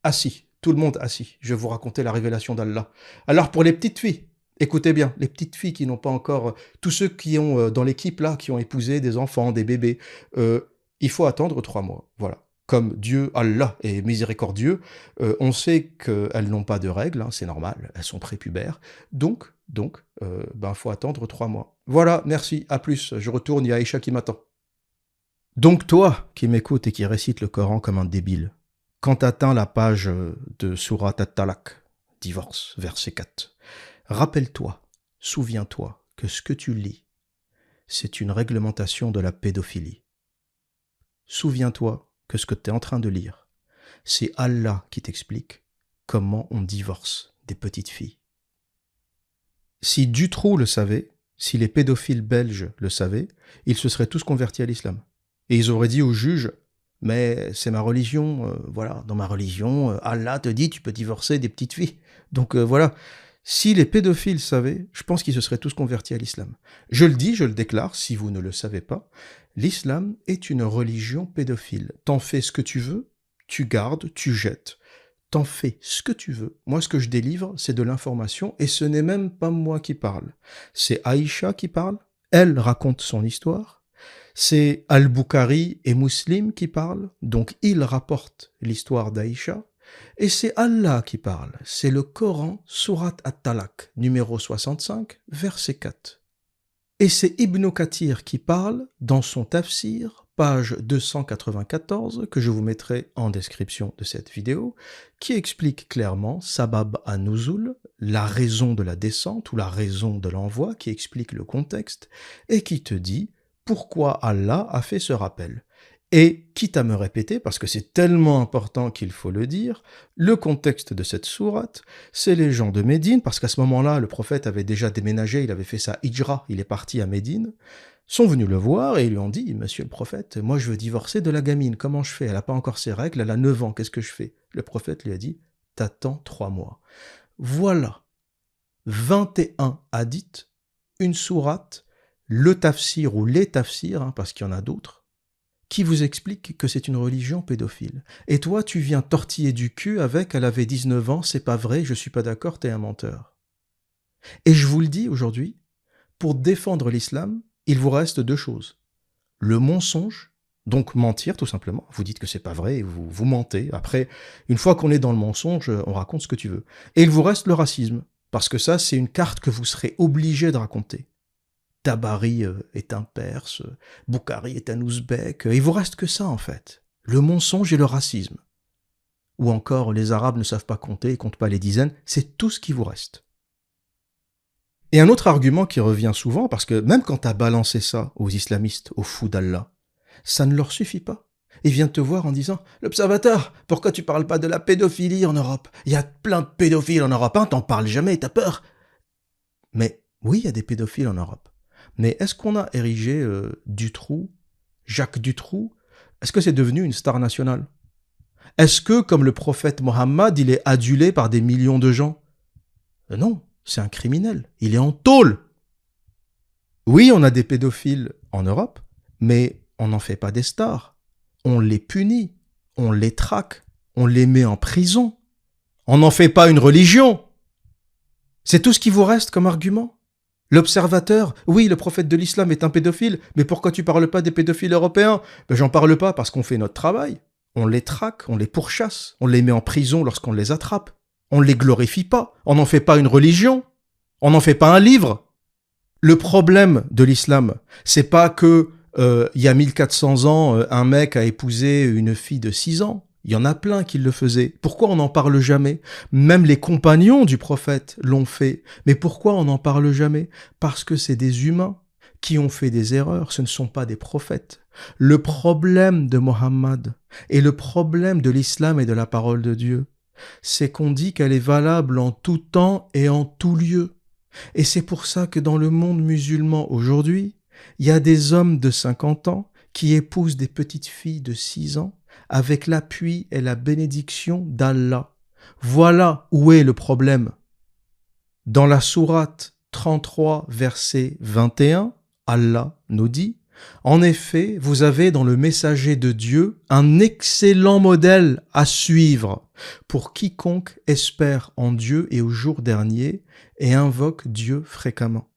assis, tout le monde assis. Je vais vous raconter la révélation d'Allah. Alors pour les petites filles, écoutez bien, les petites filles qui n'ont pas encore, tous ceux qui ont dans l'équipe là, qui ont épousé des enfants, des bébés, il faut attendre 3 mois. Voilà. Comme Dieu, Allah, est miséricordieux, on sait qu'elles n'ont pas de règles, hein, c'est normal, elles sont prépubères, donc, faut attendre 3 mois. Voilà, merci, à plus, je retourne, il y a Aïcha qui m'attend. Donc toi, qui m'écoutes et qui récite le Coran comme un débile, quand t'atteins la page de Surat at-Talaq, divorce, verset 4, rappelle-toi, souviens-toi que ce que tu lis, c'est une réglementation de la pédophilie. Souviens-toi que ce que tu es en train de lire, c'est Allah qui t'explique comment on divorce des petites filles. Si Dutroux le savait, si les pédophiles belges le savaient, ils se seraient tous convertis à l'islam. Et ils auraient dit au juge, mais c'est ma religion, voilà, dans ma religion, Allah te dit tu peux divorcer des petites filles. Donc voilà, si les pédophiles savaient, je pense qu'ils se seraient tous convertis à l'islam. Je le dis, je le déclare, si vous ne le savez pas, l'islam est une religion pédophile. T'en fais ce que tu veux, tu gardes, tu jettes. T'en fais ce que tu veux. Moi, ce que je délivre, c'est de l'information, et ce n'est même pas moi qui parle. C'est Aïcha qui parle, elle raconte son histoire. C'est Al-Bukhari et Muslim qui parlent, donc ils rapportent l'histoire d'Aïcha. Et c'est Allah qui parle, c'est le Coran, Surat at-Talaq, numéro 65, verset 4. Et c'est Ibn Kathir qui parle dans son tafsir, page 294, que je vous mettrai en description de cette vidéo, qui explique clairement Sabab an-Nuzul, la raison de la descente ou la raison de l'envoi, qui explique le contexte, et qui te dit pourquoi Allah a fait ce rappel. Et, quitte à me répéter, parce que c'est tellement important qu'il faut le dire, le contexte de cette sourate, c'est les gens de Médine, parce qu'à ce moment-là, le prophète avait déjà déménagé, il avait fait sa hijra, il est parti à Médine, sont venus le voir et ils lui ont dit « Monsieur le prophète, moi je veux divorcer de la gamine, comment je fais? Elle n'a pas encore ses règles, elle a 9 ans, qu'est-ce que je fais ?» Le prophète lui a dit « T'attends 3 mois. » Voilà, 21 hadiths, une sourate, le tafsir ou les tafsirs, parce qu'il y en a d'autres, qui vous explique que c'est une religion pédophile. Et toi, tu viens tortiller du cul avec « elle avait 19 ans, c'est pas vrai, je suis pas d'accord, t'es un menteur ». Et je vous le dis aujourd'hui, pour défendre l'islam, il vous reste 2 choses. Le mensonge, donc mentir tout simplement, vous dites que c'est pas vrai et vous mentez. Après, une fois qu'on est dans le mensonge, on raconte ce que tu veux. Et il vous reste le racisme, parce que ça, c'est une carte que vous serez obligé de raconter. Tabari est un Perse, Bukhari est un Ouzbek, il vous reste que ça en fait, le mensonge et le racisme. Ou encore, les Arabes ne savent pas compter, ils comptent pas les dizaines, c'est tout ce qui vous reste. Et un autre argument qui revient souvent, parce que même quand tu as balancé ça aux islamistes, aux fous d'Allah, ça ne leur suffit pas. Ils viennent te voir en disant « L'observateur, pourquoi tu parles pas de la pédophilie en Europe? Il y a plein de pédophiles en Europe, hein, t'en parles jamais, t'as peur !» Mais oui, il y a des pédophiles en Europe. Mais est-ce qu'on a érigé Dutroux, Jacques Dutroux? Est-ce que c'est devenu une star nationale? Est-ce que, comme le prophète Mohammed, il est adulé par des millions de gens? Non, c'est un criminel. Il est en tôle. Oui, on a des pédophiles en Europe, mais on n'en fait pas des stars. On les punit, on les traque, on les met en prison. On n'en fait pas une religion. C'est tout ce qui vous reste comme argument. L'observateur, oui, le prophète de l'islam est un pédophile, mais pourquoi tu parles pas des pédophiles européens? J'en parle pas parce qu'on fait notre travail. On les traque, on les pourchasse, on les met en prison lorsqu'on les attrape. On les glorifie pas, on n'en fait pas une religion, on n'en fait pas un livre. Le problème de l'islam, c'est pas que il y a 1400 ans, un mec a épousé une fille de 6 ans. Il y en a plein qui le faisaient. Pourquoi on n'en parle jamais? Même les compagnons du prophète l'ont fait. Mais pourquoi on n'en parle jamais? Parce que c'est des humains qui ont fait des erreurs, ce ne sont pas des prophètes. Le problème de Mohammed et le problème de l'islam et de la parole de Dieu, c'est qu'on dit qu'elle est valable en tout temps et en tout lieu. Et c'est pour ça que dans le monde musulman aujourd'hui, il y a des hommes de 50 ans qui épousent des petites filles de 6 ans avec l'appui et la bénédiction d'Allah. Voilà où est le problème. Dans la sourate 33, verset 21, Allah nous dit « En effet, vous avez dans le messager de Dieu un excellent modèle à suivre pour quiconque espère en Dieu et au jour dernier et invoque Dieu fréquemment. »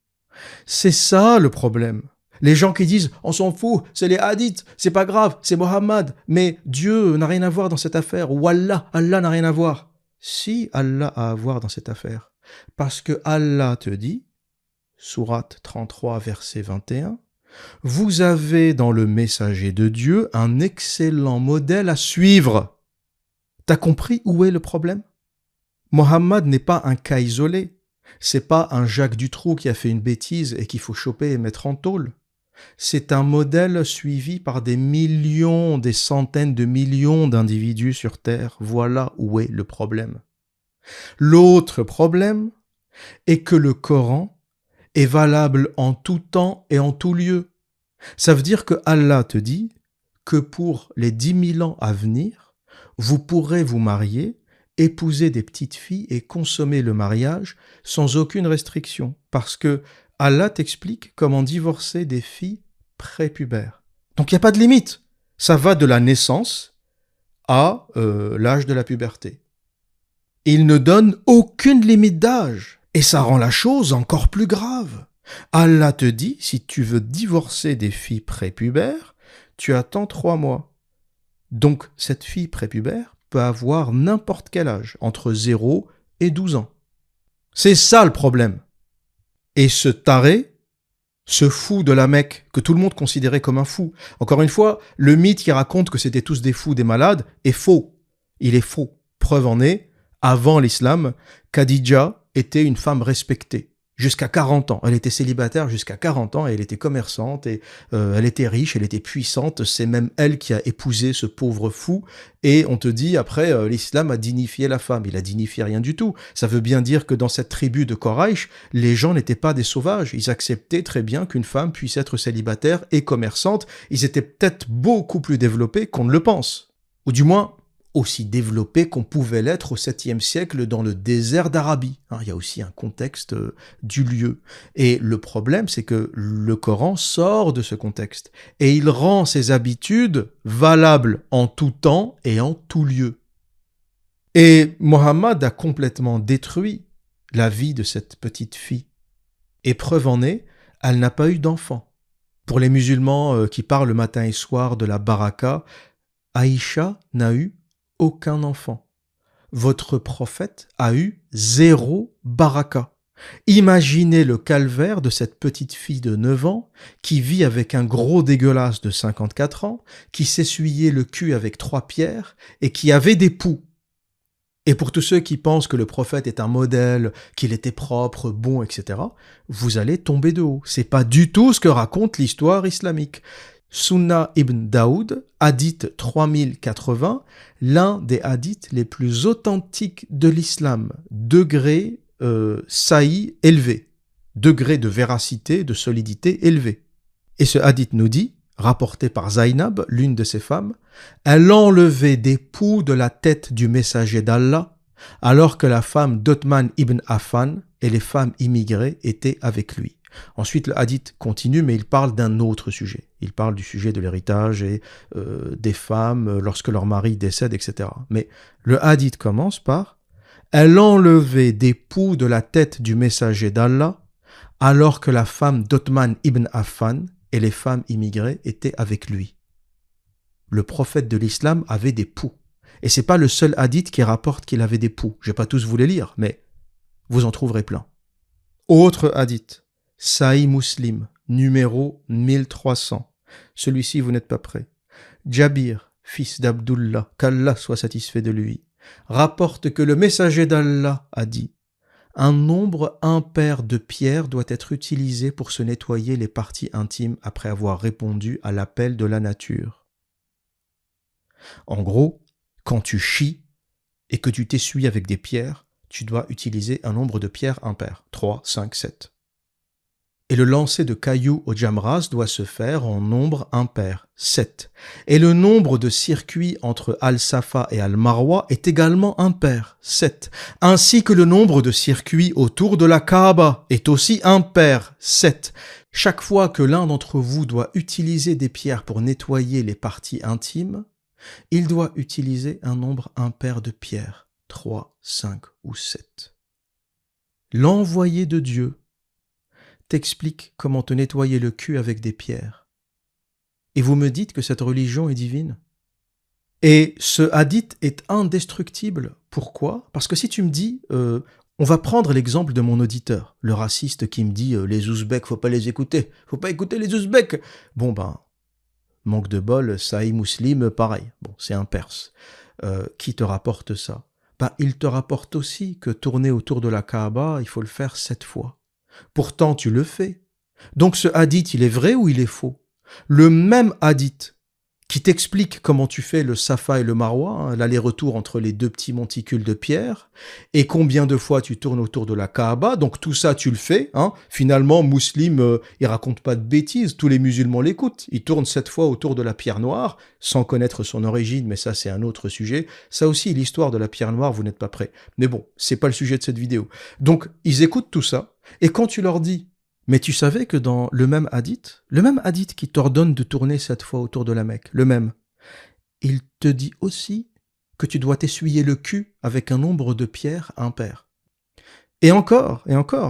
C'est ça le problème. Les gens qui disent « on s'en fout, c'est les hadiths, c'est pas grave, c'est Mohammed, mais Dieu n'a rien à voir dans cette affaire, ou Allah n'a rien à voir. » Si Allah a à voir dans cette affaire, parce que Allah te dit, sourate 33, verset 21, « Vous avez dans le messager de Dieu un excellent modèle à suivre. » T'as compris où est le problème? Mohammed n'est pas un cas isolé. C'est pas un Jacques Dutroux qui a fait une bêtise et qu'il faut choper et mettre en tôle. C'est un modèle suivi par des millions, des centaines de millions d'individus sur Terre. Voilà où est le problème. L'autre problème est que le Coran est valable en tout temps et en tout lieu. Ça veut dire que Allah te dit que pour les 10 000 ans à venir, vous pourrez vous marier, épouser des petites filles et consommer le mariage sans aucune restriction, parce que Allah t'explique comment divorcer des filles prépubères. Donc il n'y a pas de limite. Ça va de la naissance à l'âge de la puberté. Il ne donne aucune limite d'âge. Et ça rend la chose encore plus grave. Allah te dit, si tu veux divorcer des filles prépubères, tu attends 3 mois. Donc cette fille prépubère peut avoir n'importe quel âge, entre 0 et 12 ans. C'est ça le problème. Et ce taré, ce fou de la Mecque, que tout le monde considérait comme un fou. Encore une fois, le mythe qui raconte que c'était tous des fous, des malades, est faux. Il est faux. Preuve en est, avant l'islam, Khadija était une femme respectée. Jusqu'à 40 ans. Elle était célibataire jusqu'à 40 ans et elle était commerçante et elle était riche, elle était puissante. C'est même elle qui a épousé ce pauvre fou. Et on te dit, après, l'islam a dignifié la femme. Il a dignifié rien du tout. Ça veut bien dire que dans cette tribu de Quraysh, les gens n'étaient pas des sauvages. Ils acceptaient très bien qu'une femme puisse être célibataire et commerçante. Ils étaient peut-être beaucoup plus développés qu'on ne le pense. Ou du moins, aussi développé qu'on pouvait l'être au 7e siècle dans le désert d'Arabie. Il y a aussi un contexte du lieu. Et le problème, c'est que le Coran sort de ce contexte et il rend ses habitudes valables en tout temps et en tout lieu. Et Mohammed a complètement détruit la vie de cette petite fille. Et preuve en est, elle n'a pas eu d'enfant. Pour les musulmans qui parlent le matin et soir de la baraka, Aïcha n'a eu aucun enfant. Votre prophète a eu 0 baraka. Imaginez le calvaire de cette petite fille de 9 ans qui vit avec un gros dégueulasse de 54 ans, qui s'essuyait le cul avec 3 pierres et qui avait des poux. Et pour tous ceux qui pensent que le prophète est un modèle, qu'il était propre, bon, etc., vous allez tomber de haut. C'est pas du tout ce que raconte l'histoire islamique. Sunna ibn Daoud, hadith 3080, l'un des hadiths les plus authentiques de l'islam, degré saï élevé, degré de véracité, de solidité élevé. Et ce hadith nous dit, rapporté par Zainab, l'une de ses femmes, elle enlevait des poux de la tête du messager d'Allah, alors que la femme d'Othman ibn Affan et les femmes immigrées étaient avec lui. Ensuite, le hadith continue, mais il parle d'un autre sujet. Il parle du sujet de l'héritage et des femmes lorsque leur mari décède, etc. Mais le hadith commence par « Elle enlevait des poux de la tête du messager d'Allah alors que la femme d'Othman ibn Affan et les femmes immigrées étaient avec lui. » Le prophète de l'islam avait des poux. Et c'est pas le seul hadith qui rapporte qu'il avait des poux. Je vais pas tous vous les lire, mais vous en trouverez plein. Autre hadith, Sahih Muslim, numéro 1300. Celui-ci, vous n'êtes pas prêt. Jabir, fils d'Abdullah, qu'Allah soit satisfait de lui, rapporte que le messager d'Allah a dit « Un nombre impair de pierres doit être utilisé pour se nettoyer les parties intimes après avoir répondu à l'appel de la nature. » En gros, quand tu chies et que tu t'essuies avec des pierres, tu dois utiliser un nombre de pierres impair, 3, 5, 7. Et le lancer de cailloux au jamras doit se faire en nombre impair, 7. Et le nombre de circuits entre Al-Safa et Al-Marwa est également impair, 7. Ainsi que le nombre de circuits autour de la Kaaba est aussi impair, 7. Chaque fois que l'un d'entre vous doit utiliser des pierres pour nettoyer les parties intimes, il doit utiliser un nombre impair de pierres, 3, 5 ou 7. L'envoyé de Dieu t'explique comment te nettoyer le cul avec des pierres. Et vous me dites que cette religion est divine? Et ce hadith est indestructible. Pourquoi? Parce que si tu me dis, on va prendre l'exemple de mon auditeur, le raciste qui me dit les Ouzbeks, faut pas les écouter, faut pas écouter les Ouzbeks. Bon ben, manque de bol, Sahih Muslim, pareil. Bon, c'est un Perse. Qui te rapporte ça? Ben, il te rapporte aussi que tourner autour de la Kaaba, il faut le faire 7 fois. Pourtant, tu le fais. Donc ce hadith, il est vrai ou il est faux? Le même hadith qui t'explique comment tu fais le Safa et le Marwa, hein, l'aller-retour entre les deux petits monticules de pierre, et combien de fois tu tournes autour de la Kaaba, donc tout ça tu le fais. Hein. Finalement, Muslim, il raconte pas de bêtises, tous les musulmans l'écoutent. Il tourne 7 fois autour de la pierre noire, sans connaître son origine, mais ça c'est un autre sujet. Ça aussi, l'histoire de la pierre noire, vous n'êtes pas prêts. Mais bon, c'est pas le sujet de cette vidéo. Donc, ils écoutent tout ça, et quand tu leur dis mais tu savais que dans le même hadith qui t'ordonne de tourner 7 fois autour de la Mecque, le même, il te dit aussi que tu dois t'essuyer le cul avec un nombre de pierres impair. Et encore,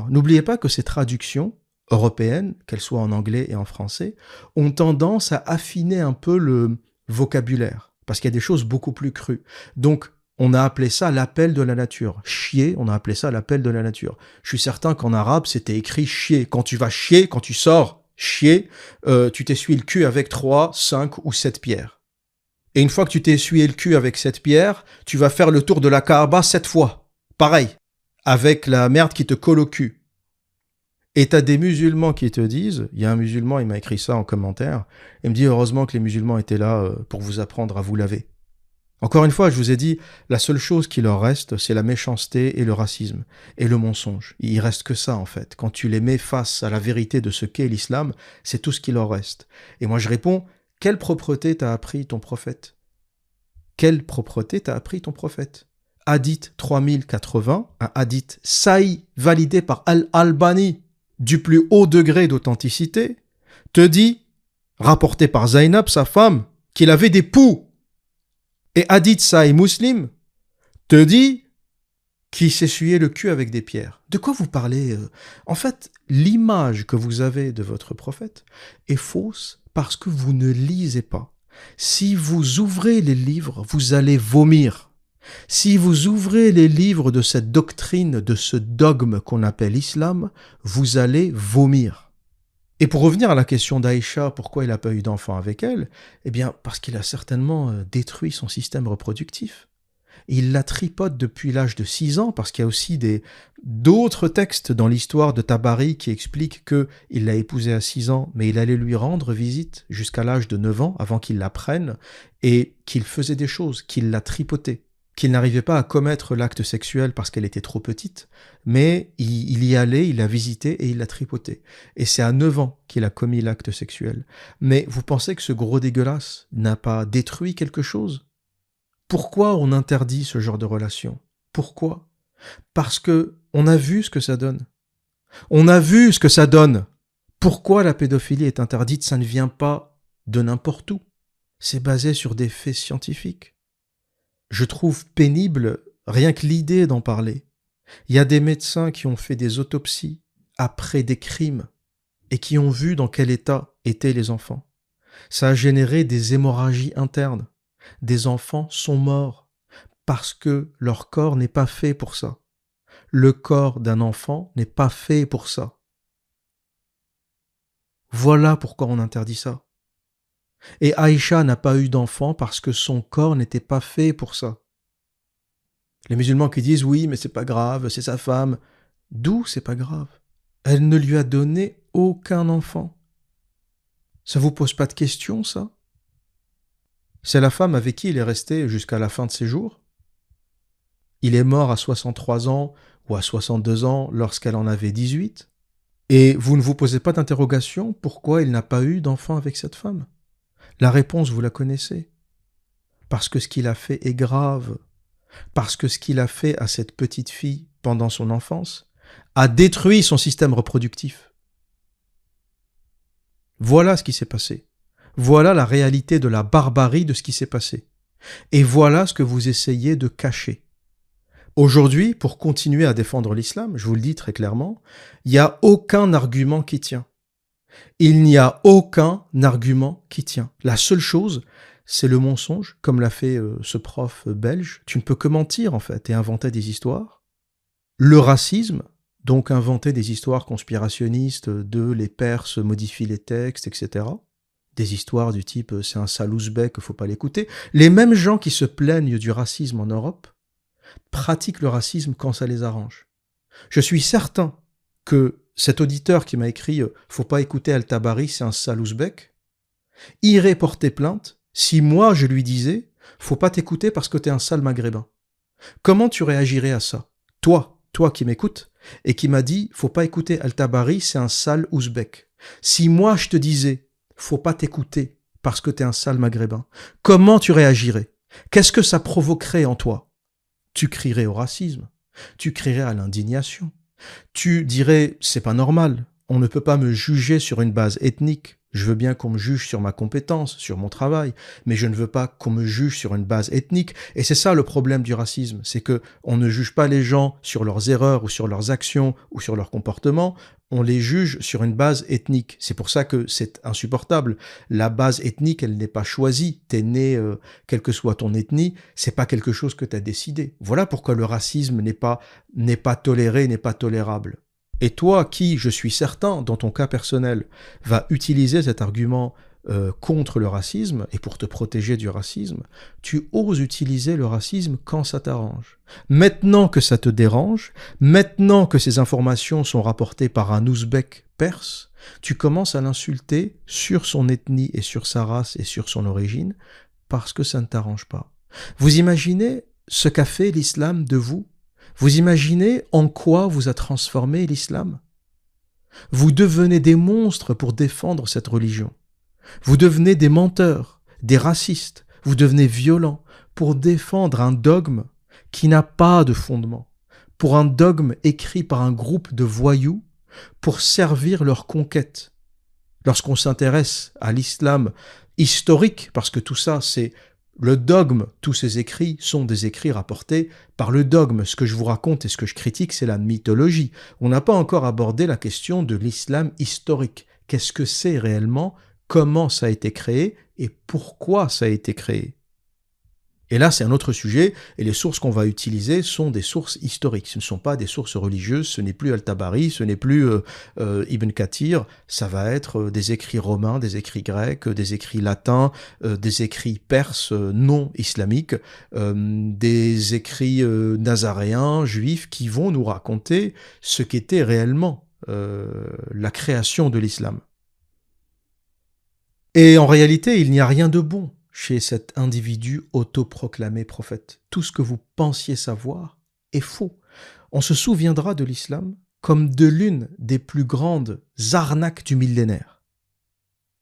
n'oubliez pas que ces traductions européennes, qu'elles soient en anglais et en français, ont tendance à affiner un peu le vocabulaire, parce qu'il y a des choses beaucoup plus crues. Donc, on a appelé ça l'appel de la nature. Chier, on a appelé ça l'appel de la nature. Je suis certain qu'en arabe, c'était écrit chier. Quand tu vas chier, quand tu sors chier, tu t'essuies le cul avec 3, 5 ou 7 pierres. Et une fois que tu t'es essuyé le cul avec 7 pierres, tu vas faire le tour de la Kaaba 7 fois. Pareil, avec la merde qui te colle au cul. Et t'as des musulmans qui te disent, il y a un musulman, il m'a écrit ça en commentaire, il me dit heureusement que les musulmans étaient là pour vous apprendre à vous laver. Encore une fois, je vous ai dit, la seule chose qui leur reste, c'est la méchanceté et le racisme, et le mensonge. Il reste que ça, en fait. Quand tu les mets face à la vérité de ce qu'est l'islam, c'est tout ce qui leur reste. Et moi, je réponds, quelle propreté t'a appris ton prophète? Quelle propreté t'a appris ton prophète? Hadith 3080, un hadith sahih validé par Al-Albani, du plus haut degré d'authenticité, te dit, rapporté par Zainab, sa femme, qu'il avait des poux. Et hadith Sahih Muslim te dit qu'il s'essuyait le cul avec des pierres. De quoi vous parlez? En fait, l'image que vous avez de votre prophète est fausse parce que vous ne lisez pas. Si vous ouvrez les livres, vous allez vomir. Si vous ouvrez les livres de cette doctrine, de ce dogme qu'on appelle islam, vous allez vomir. Et pour revenir à la question d'Aïcha, pourquoi il n'a pas eu d'enfant avec elle? Eh bien, parce qu'il a certainement détruit son système reproductif. Il la tripote depuis l'âge de 6 ans, parce qu'il y a aussi d'autres textes dans l'histoire de Tabari qui expliquent qu'il l'a épousée à 6 ans, mais il allait lui rendre visite jusqu'à l'âge de 9 ans, avant qu'il la prenne, et qu'il faisait des choses, qu'il la tripotait. Qu'il n'arrivait pas à commettre l'acte sexuel parce qu'elle était trop petite, mais il y allait, il l'a visité et il l'a tripoté. Et c'est à 9 ans qu'il a commis l'acte sexuel. Mais vous pensez que ce gros dégueulasse n'a pas détruit quelque chose? Pourquoi on interdit ce genre de relation? Pourquoi? Parce que on a vu ce que ça donne. On a vu ce que ça donne. Pourquoi la pédophilie est interdite? Ça ne vient pas de n'importe où. C'est basé sur des faits scientifiques. Je trouve pénible rien que l'idée d'en parler. Il y a des médecins qui ont fait des autopsies après des crimes et qui ont vu dans quel état étaient les enfants. Ça a généré des hémorragies internes. Des enfants sont morts parce que leur corps n'est pas fait pour ça. Le corps d'un enfant n'est pas fait pour ça. Voilà pourquoi on interdit ça. Et Aïcha n'a pas eu d'enfant parce que son corps n'était pas fait pour ça. Les musulmans qui disent oui, mais c'est pas grave, c'est sa femme. D'où c'est pas grave? Elle ne lui a donné aucun enfant. Ça vous pose pas de question, ça? C'est la femme avec qui il est resté jusqu'à la fin de ses jours. Il est mort à 63 ans ou à 62 ans lorsqu'elle en avait 18. Et vous ne vous posez pas d'interrogation pourquoi il n'a pas eu d'enfant avec cette femme. La réponse, vous la connaissez. Parce que ce qu'il a fait est grave. Parce que ce qu'il a fait à cette petite fille pendant son enfance a détruit son système reproductif. Voilà ce qui s'est passé. Voilà la réalité de la barbarie de ce qui s'est passé. Et voilà ce que vous essayez de cacher. Aujourd'hui, pour continuer à défendre l'islam, je vous le dis très clairement, il n'y a aucun argument qui tient. Il n'y a aucun argument qui tient. La seule chose, c'est le mensonge, comme l'a fait ce prof belge. Tu ne peux que mentir, en fait, et inventer des histoires. Le racisme, donc inventer des histoires conspirationnistes de les Perses modifient les textes, etc. Des histoires du type c'est un sale ouzbek, faut pas l'écouter. Les mêmes gens qui se plaignent du racisme en Europe pratiquent le racisme quand ça les arrange. Je suis certain que cet auditeur qui m'a écrit « Faut pas écouter Al-Tabari, c'est un sale ouzbek » irait porter plainte si moi je lui disais « Faut pas t'écouter parce que t'es un sale maghrébin ». Comment tu réagirais à ça? Toi qui m'écoutes et qui m'a dit « Faut pas écouter Al-Tabari, c'est un sale ouzbek ». Si moi je te disais « Faut pas t'écouter parce que t'es un sale maghrébin », comment tu réagirais? Qu'est-ce que ça provoquerait en toi? Tu crierais au racisme, tu crierais à l'indignation. Tu dirais, c'est pas normal, on ne peut pas me juger sur une base ethnique. Je veux bien qu'on me juge sur ma compétence, sur mon travail, mais je ne veux pas qu'on me juge sur une base ethnique. Et c'est ça le problème du racisme, c'est que on ne juge pas les gens sur leurs erreurs ou sur leurs actions ou sur leur comportement, on les juge sur une base ethnique. C'est pour ça que c'est insupportable. La base ethnique, elle n'est pas choisie. T'es né, quelle que soit ton ethnie, c'est pas quelque chose que t'as décidé. Voilà pourquoi le racisme n'est pas toléré, n'est pas tolérable. Et toi qui, je suis certain, dans ton cas personnel, va utiliser cet argument contre le racisme et pour te protéger du racisme, tu oses utiliser le racisme quand ça t'arrange. Maintenant que ça te dérange, maintenant que ces informations sont rapportées par un ouzbek perse, tu commences à l'insulter sur son ethnie et sur sa race et sur son origine parce que ça ne t'arrange pas. Vous imaginez ce qu'a fait l'islam de vous? Vous imaginez en quoi vous a transformé l'islam? Vous devenez des monstres pour défendre cette religion. Vous devenez des menteurs, des racistes, vous devenez violents pour défendre un dogme qui n'a pas de fondement, pour un dogme écrit par un groupe de voyous pour servir leur conquête. Lorsqu'on s'intéresse à l'islam historique, parce que tout ça c'est le dogme, tous ces écrits sont des écrits rapportés par le dogme. Ce que je vous raconte et ce que je critique, c'est la mythologie. On n'a pas encore abordé la question de l'islam historique. Qu'est-ce que c'est réellement? Comment ça a été créé et pourquoi ça a été créé. Et là, c'est un autre sujet, et les sources qu'on va utiliser sont des sources historiques. Ce ne sont pas des sources religieuses, ce n'est plus Al-Tabari, ce n'est plus Ibn Kathir, ça va être des écrits romains, des écrits grecs, des écrits latins, des écrits perses non islamiques, des écrits nazaréens, juifs, qui vont nous raconter ce qu'était réellement la création de l'islam. Et en réalité, il n'y a rien de bon chez cet individu autoproclamé prophète. Tout ce que vous pensiez savoir est faux. On se souviendra de l'islam comme de l'une des plus grandes arnaques du millénaire.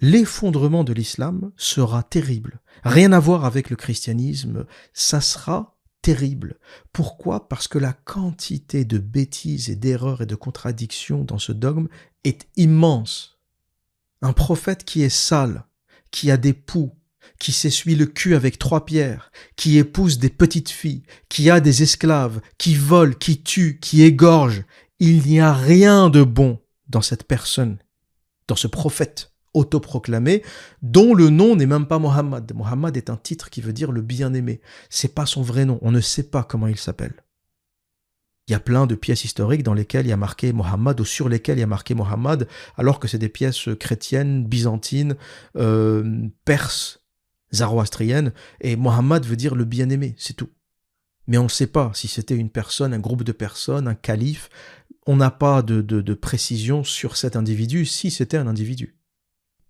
L'effondrement de l'islam sera terrible. Rien à voir avec le christianisme, ça sera terrible. Pourquoi? Parce que la quantité de bêtises et d'erreurs et de contradictions dans ce dogme est immense. Un prophète qui est sale, qui a des poux, qui s'essuie le cul avec 3 pierres, qui épouse des petites filles, qui a des esclaves, qui vole, qui tue, qui égorge. Il n'y a rien de bon dans cette personne, dans ce prophète autoproclamé, dont le nom n'est même pas Mohammed. Mohammed est un titre qui veut dire le bien-aimé. C'est pas son vrai nom, on ne sait pas comment il s'appelle. Il y a plein de pièces historiques dans lesquelles il y a marqué Mohammed ou sur lesquelles il y a marqué Mohammed, alors que c'est des pièces chrétiennes, byzantines, perses, zoroastriennes, et Mohammed veut dire le bien-aimé, c'est tout. Mais on ne sait pas si c'était une personne, un groupe de personnes, un calife. On n'a pas de précision sur cet individu, si c'était un individu.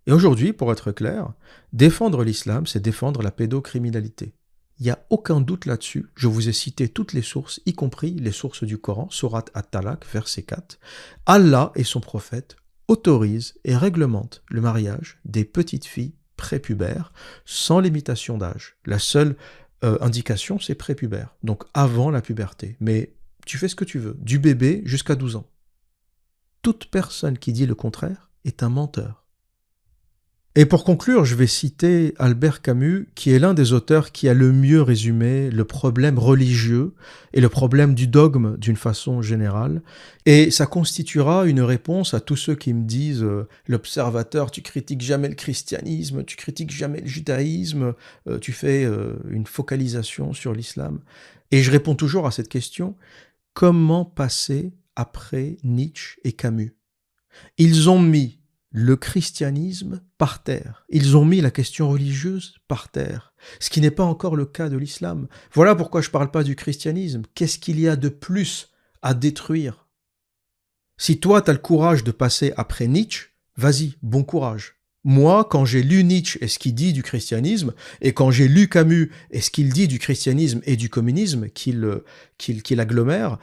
Et aujourd'hui, pour être clair, défendre l'islam, c'est défendre la pédocriminalité. Il n'y a aucun doute là-dessus. Je vous ai cité toutes les sources, y compris les sources du Coran, Sourate At-Talaq, verset 4. Allah et son prophète autorisent et réglementent le mariage des petites filles prépubères sans limitation d'âge. La seule indication, c'est prépubère, donc avant la puberté. Mais tu fais ce que tu veux, du bébé jusqu'à 12 ans. Toute personne qui dit le contraire est un menteur. Et pour conclure, je vais citer Albert Camus, qui est l'un des auteurs qui a le mieux résumé le problème religieux et le problème du dogme d'une façon générale. Et ça constituera une réponse à tous ceux qui me disent l'observateur, tu critiques jamais le christianisme, tu critiques jamais le judaïsme, tu fais une focalisation sur l'islam. Et je réponds toujours à cette question, comment passer après Nietzsche et Camus? Ils ont mis le christianisme par terre. Ils ont mis la question religieuse par terre, ce qui n'est pas encore le cas de l'islam. Voilà pourquoi je ne parle pas du christianisme. Qu'est-ce qu'il y a de plus à détruire? Si toi, tu as le courage de passer après Nietzsche, vas-y, bon courage. Moi, quand j'ai lu Nietzsche et ce qu'il dit du christianisme, et quand j'ai lu Camus et ce qu'il dit du christianisme et du communisme qu'il agglomère,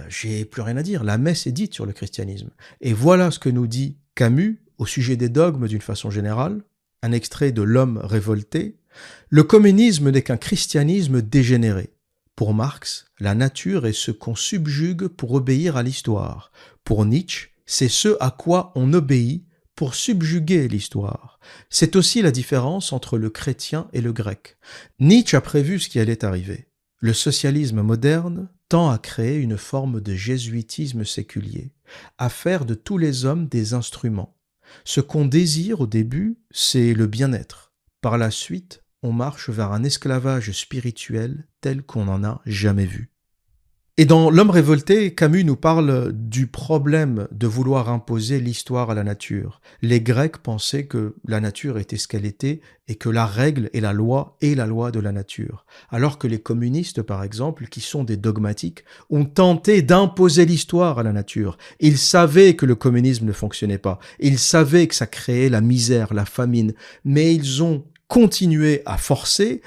j'ai plus rien à dire. La messe est dite sur le christianisme. Et voilà ce que nous dit Camus au sujet des dogmes d'une façon générale, un extrait de L'homme révolté. Le communisme n'est qu'un christianisme dégénéré. Pour Marx, la nature est ce qu'on subjugue pour obéir à l'histoire. Pour Nietzsche, c'est ce à quoi on obéit pour subjuguer l'histoire. C'est aussi la différence entre le chrétien et le grec. Nietzsche a prévu ce qui allait arriver. Le socialisme moderne tend à créer une forme de jésuitisme séculier, à faire de tous les hommes des instruments. Ce qu'on désire au début, c'est le bien-être. Par la suite, on marche vers un esclavage spirituel tel qu'on n'en a jamais vu. Et dans L'homme révolté, Camus nous parle du problème de vouloir imposer l'histoire à la nature. Les Grecs pensaient que la nature était ce qu'elle était et que la règle et la loi de la nature. Alors que les communistes, par exemple, qui sont des dogmatiques, ont tenté d'imposer l'histoire à la nature. Ils savaient que le communisme ne fonctionnait pas. Ils savaient que ça créait la misère, la famine. Mais ils ont continué à forcer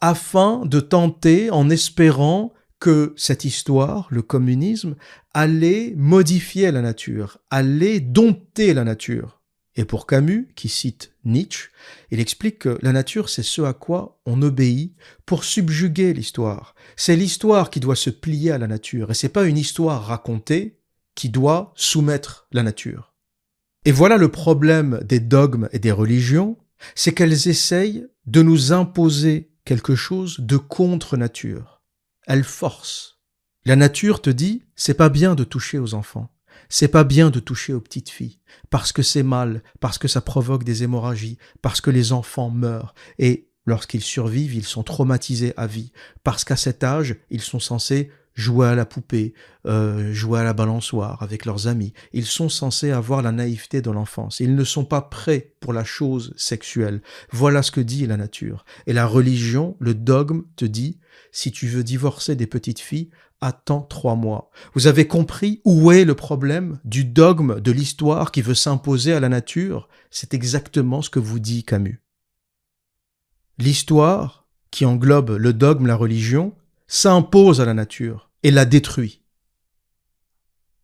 afin de tenter, en espérant que cette histoire, le communisme, allait modifier la nature, allait dompter la nature. Et pour Camus, qui cite Nietzsche, il explique que la nature, c'est ce à quoi on obéit pour subjuguer l'histoire. C'est l'histoire qui doit se plier à la nature, et c'est pas une histoire racontée qui doit soumettre la nature. Et voilà le problème des dogmes et des religions, c'est qu'elles essayent de nous imposer quelque chose de contre-nature. Elle force. La nature te dit, c'est pas bien de toucher aux enfants. C'est pas bien de toucher aux petites filles. Parce que c'est mal, parce que ça provoque des hémorragies, parce que les enfants meurent. Et lorsqu'ils survivent, ils sont traumatisés à vie. Parce qu'à cet âge, ils sont censés jouer à la poupée, jouer à la balançoire avec leurs amis. Ils sont censés avoir la naïveté de l'enfance. Ils ne sont pas prêts pour la chose sexuelle. Voilà ce que dit la nature. Et la religion, le dogme te dit, si tu veux divorcer des petites filles, attends 3 mois. Vous avez compris où est le problème du dogme de l'histoire qui veut s'imposer à la nature? C'est exactement ce que vous dit Camus. L'histoire, qui englobe le dogme, la religion, s'impose à la nature et la détruit.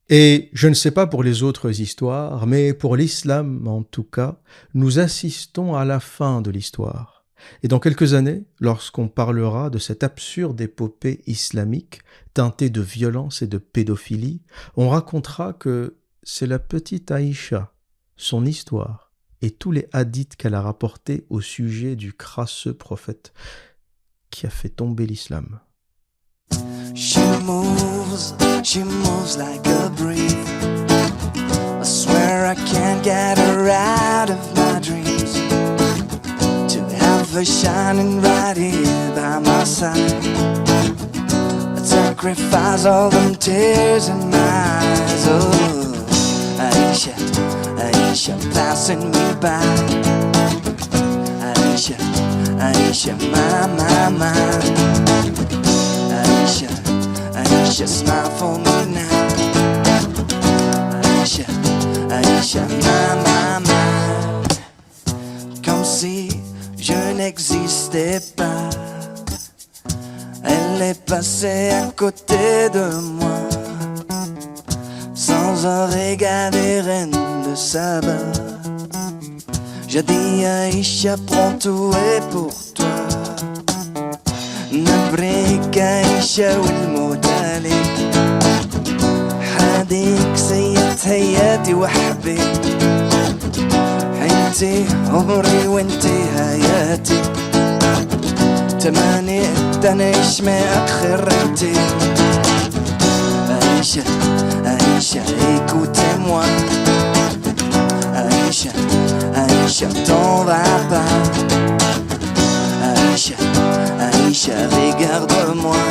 Et je ne sais pas pour les autres histoires, mais pour l'islam en tout cas, nous assistons à la fin de l'histoire. Et dans quelques années, lorsqu'on parlera de cette absurde épopée islamique teintée de violence et de pédophilie, on racontera que c'est la petite Aïcha, son histoire, et tous les hadiths qu'elle a rapportés au sujet du crasseux prophète qui a fait tomber l'islam. She moves like a breeze. I swear I can't get her out of my dreams. To have her shining right here by my side, I'd sacrifice all them tears in my eyes. Oh, Aisha, Aisha, passing me by. Aisha, Aisha, my. Aisha, Aisha, smile for me now. Aisha, Aisha, my. Comme si je n'existais pas. Elle est passée à côté de moi, sans un regard des reines de Saba. J'ai dit Aisha, prends tout est pour toi. نبريك عيشة والموت عليك. حاديك سيد حياتي وحبيت. انتي عمري وانتي حياتي. تماني تنعيش مأخر انتي. Aïcha, Aïcha, écoutez-moi. Aïcha, Aïcha, t'en vas pas. Aïcha, Aïcha, regarde-moi.